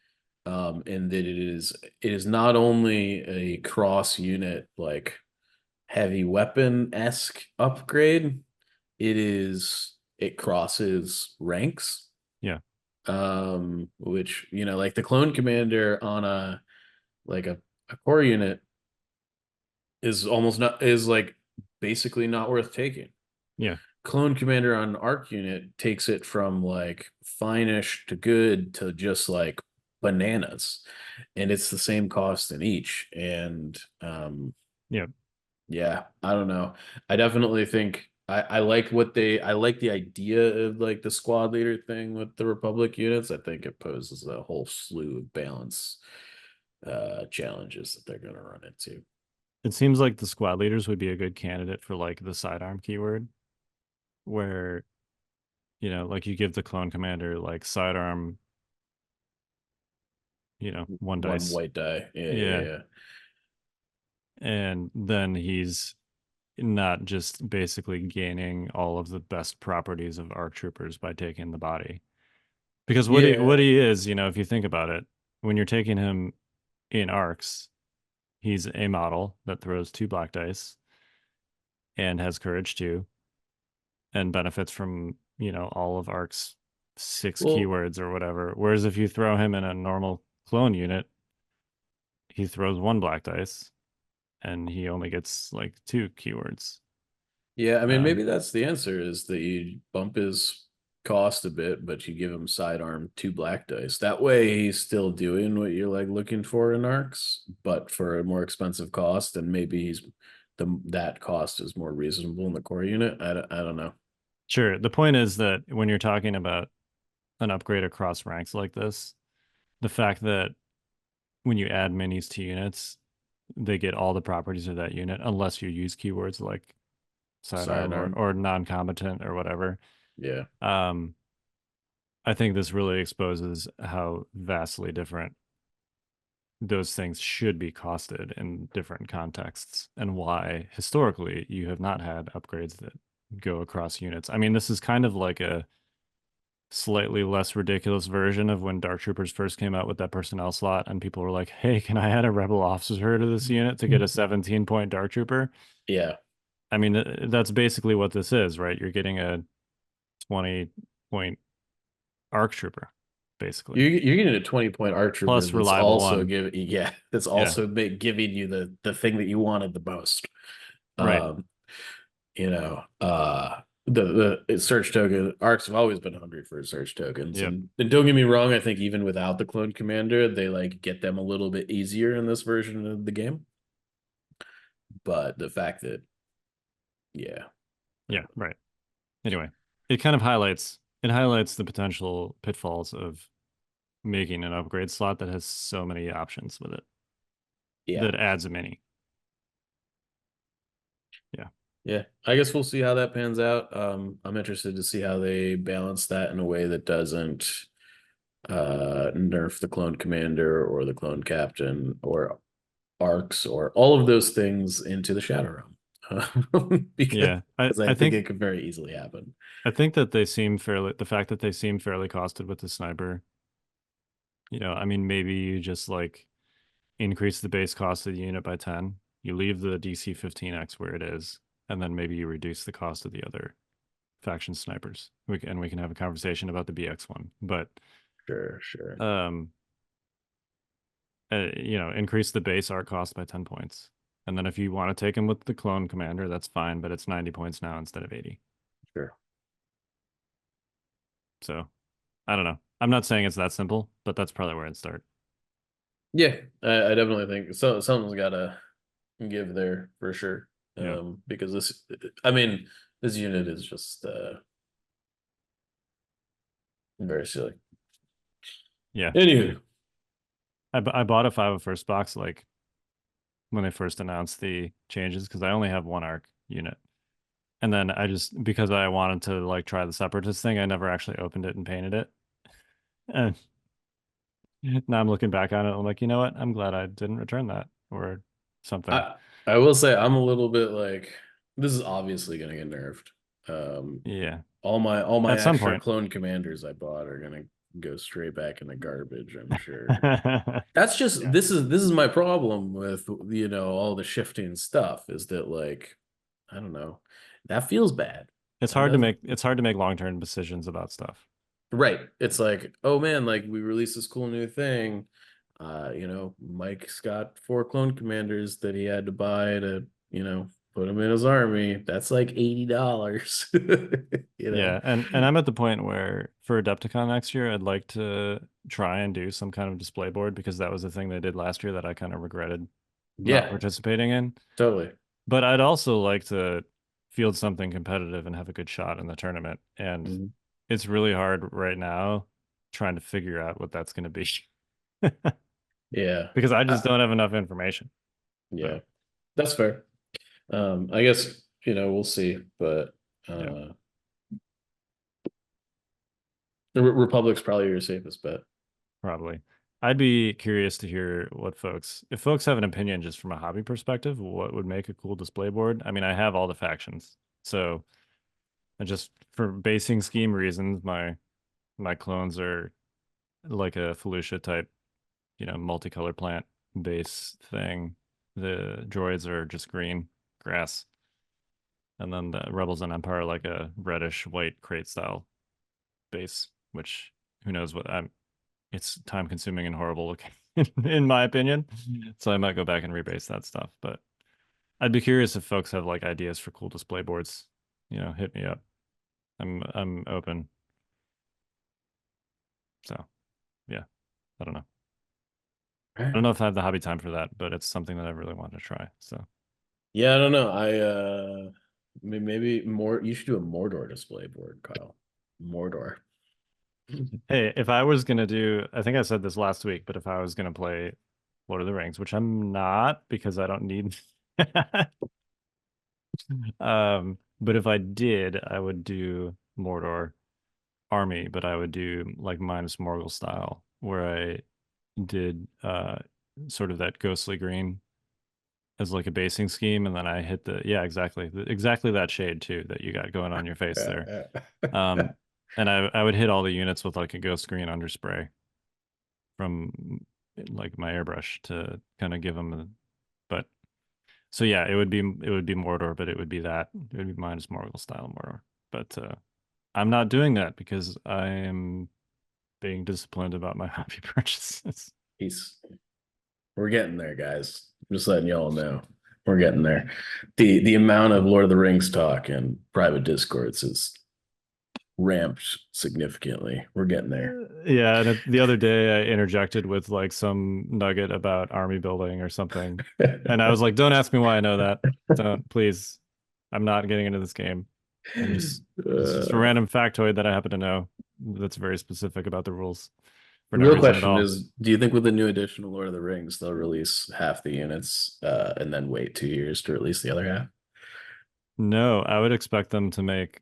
And that it is not only a cross unit like heavy weapon-esque upgrade, it crosses ranks.
Yeah.
Which, like the clone commander on a core unit is like basically not worth taking.
Yeah.
Clone commander on an arc unit takes it from like finish to good to just like bananas, and it's the same cost in each. And
Yeah.
yeah, I don't know. I definitely think I like I like the idea of like the squad leader thing with the Republic units. I think it poses a whole slew of balance challenges that they're going to run into.
It seems like the squad leaders would be a good candidate for like the sidearm keyword, where like you give the clone commander like sidearm, one
One
dice.
white die. Yeah, yeah,
Yeah.
yeah.
And then he's not just basically gaining all of the best properties of ARC troopers by taking the body. Because what
Yeah.
he is, if you think about it, when you're taking him in arcs, he's a model that throws 2 black dice and has courage 2. and benefits from, all of Ark's 6
Well,
keywords or whatever. Whereas if you throw him in a normal clone unit, he throws 1 black dice and he only gets like 2 keywords.
yeah, I mean,
Um,
maybe that's the answer is that you bump his cost a bit, but you give him sidearm 2 black dice. That way he's still doing what you're like looking for in arcs, but for a more expensive cost, and maybe that cost is more reasonable in the core unit. I don't know.
sure. The point is that when you're talking about an upgrade across ranks like this, the fact that when you add minis to units, they get all the properties of that unit unless you use keywords like sidearm
Sidearm.
or non-combatant or whatever.
Yeah.
Um, I think this really exposes how vastly different those things should be costed in different contexts and why historically you have not had upgrades that go across units. I mean, this is kind of like a slightly less ridiculous version of when Dark Troopers first came out with that personnel slot and people were like, "Hey, can I add a rebel officer to this unit to get a 17-point Dark Trooper?"
Yeah.
I mean, that's basically what this is, right? You're getting a 20-point ARC Trooper, basically,
You're getting a 20-point art trooper
plus
that's
reliable
also
one.
giving yeah, that's
Yeah,
also giving you the thing that you wanted the most.
right.
Um, you know, the search token arcs have always been hungry for search tokens,
Yep.
and don't get me wrong, I think even without the clone commander, they like get them a little bit easier in this version of the game. But the fact that, yeah,
Yeah, right. Anyway, it highlights the potential pitfalls of making an upgrade slot that has so many options with it
yeah,
that adds a mini. Yeah.
yeah. I guess we'll see how that pans out. I'm interested to see how they balance that in a way that doesn't nerf the clone commander or the clone captain or arcs or all of those things into the shadow realm. Because
Yeah. I,
I
I
think
think
it could very easily happen.
I think that the fact that they seem fairly costed with the sniper, I mean, maybe you just like increase the base cost of the unit by 10. You leave the DC 15X where it is, and then maybe you reduce the cost of the other faction snipers. We can have a conversation about the BX one, but
Sure, sure.
um, increase the base art cost by 10 points. And then if you want to take him with the clone commander, that's fine, but it's 90 points now instead of 80.
Sure.
So I don't know. I'm not saying it's that simple, but that's probably where I'd start.
Yeah, I definitely think so. Someone's got to give there for sure.
Yeah.
Because I mean, this unit is just very silly.
Yeah.
Anywho,
I bought a 501st box like when they first announced the changes because I only have one arc unit. And then because I wanted to like try the Separatist thing, I never actually opened it and painted it. And now I'm looking back on it, I'm like, you know what? I'm glad I didn't return that or something.
I will say I'm a little bit like this is obviously going to get nerfed.
Yeah.
All my
At some
extra
point.
clone commanders I bought are going to go straight back in the garbage, I'm sure. That's just
Yeah.
this is my problem with all the shifting stuff is that like I don't know. That feels bad.
It's
That
hard to
does
make long-term decisions about stuff.
right. It's like, oh man, like we released this cool new thing. Mike's got 4 clone commanders that he had to buy to, put him in his army. That's like $80. you know.
Yeah, and I'm at the point where for Adepticon next year, I'd like to try and do some kind of display board because that was the thing they did last year that I kind of regretted not
Yeah,
participating in.
totally.
But I'd also like to field something competitive and have a good shot in the tournament. And
Mhm.
it's really hard right now trying to figure out what that's going to be
Yeah.
because I just
Uh,
don't have enough information.
yeah.
So,
That's fair. I guess, we'll see, but
yeah.
uh the Republic's probably your safest bet.
Probably. I'd be curious to hear if folks have an opinion just from a hobby perspective, what would make a cool display board? I mean, I have all the factions. So, I just for basing scheme reasons, my clones are like a Felucia type, multicolor plant base thing. The droids are just green grass. and then the Rebels and Empire are like a reddish white crate style base, which who knows what I'm. It's time consuming and horrible looking, in my opinion. So I might go back and rebase that stuff. But I'd be curious if folks have like ideas for cool display boards. Hit me up. I'm open. So yeah, I don't know. I don't know if I have the hobby time for that, but it's something that I really want to try. So
Yeah, I don't know. Maybe more. You should do a Mordor display board, Kyle. Mordor.
hey, if I was gonna do, I think I said this last week, but if I was gonna play Lord of the Rings, which I'm not because I don't need but if I did, I would do Mordor army, but I would do like minus Morgul style, where I did sort of that ghostly green as like a basing scheme, and then I hit exactly that shade too that you got going on your face there. And I would hit all the units with like a ghost green underspray from like my airbrush to kind of give them but so yeah, it would be Mordor, but it would be minus Morgul style Mordor. But I'm not doing that because I am being disciplined about my hobby purchases.
He's We're getting there, guys. I'm just letting y'all know. We're getting there. The amount of Lord of the Rings talk and private discords is ramped significantly. We're getting there.
Yeah, and the other day I interjected with like some nugget about army building or something. And I was like, don't ask me why I know that. Don't, please. I'm not getting into this game. It's just a random factoid that I happen to know that's very specific about the rules for
The
no
real
reason at
question
all.
is, do you think with the new edition of Lord of the Rings, they'll release half the units and then wait 2 years to release the other half?
No, I would expect them to make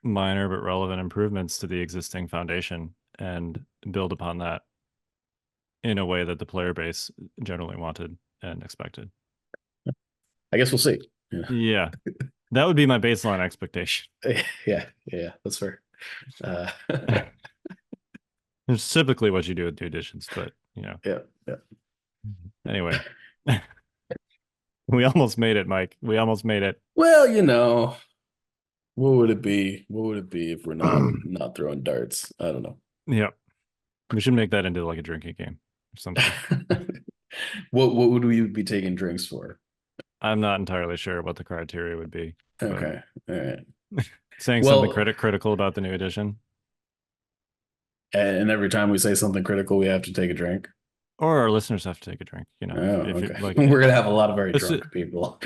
minor but relevant improvements to the existing foundation and build upon that in a way that the player base generally wanted and expected.
I guess we'll see.
Yeah, that would be my baseline expectation.
Yeah, that's fair.
It's typically what you do with new editions, but
Yeah.
Anyway, we almost made it, Mike. We almost made it.
Well, what would it be? What would it be if we're not throwing darts? I don't know.
Yeah, we should make that into like a drinking game or something.
What would we be taking drinks for?
I'm not entirely sure what the criteria would be.
Okay. All right.
Saying something
Well,
critical about the new edition,
and every time we say something critical, we have to take a drink.
or our listeners have to take a drink.
Oh,
if
okay.
like
We're gonna have a lot of very
assu-
drunk people.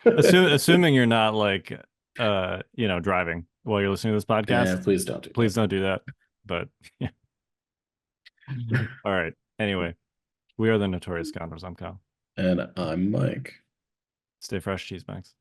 assuming you're not like driving while you're listening to this
Yeah,
podcast.
please don't do
Please
that.
don't do that. But yeah. All right. Anyway, we are the Notorious Scoundrels. I'm Kyle.
And I'm Mike.
Stay fresh, cheese bags.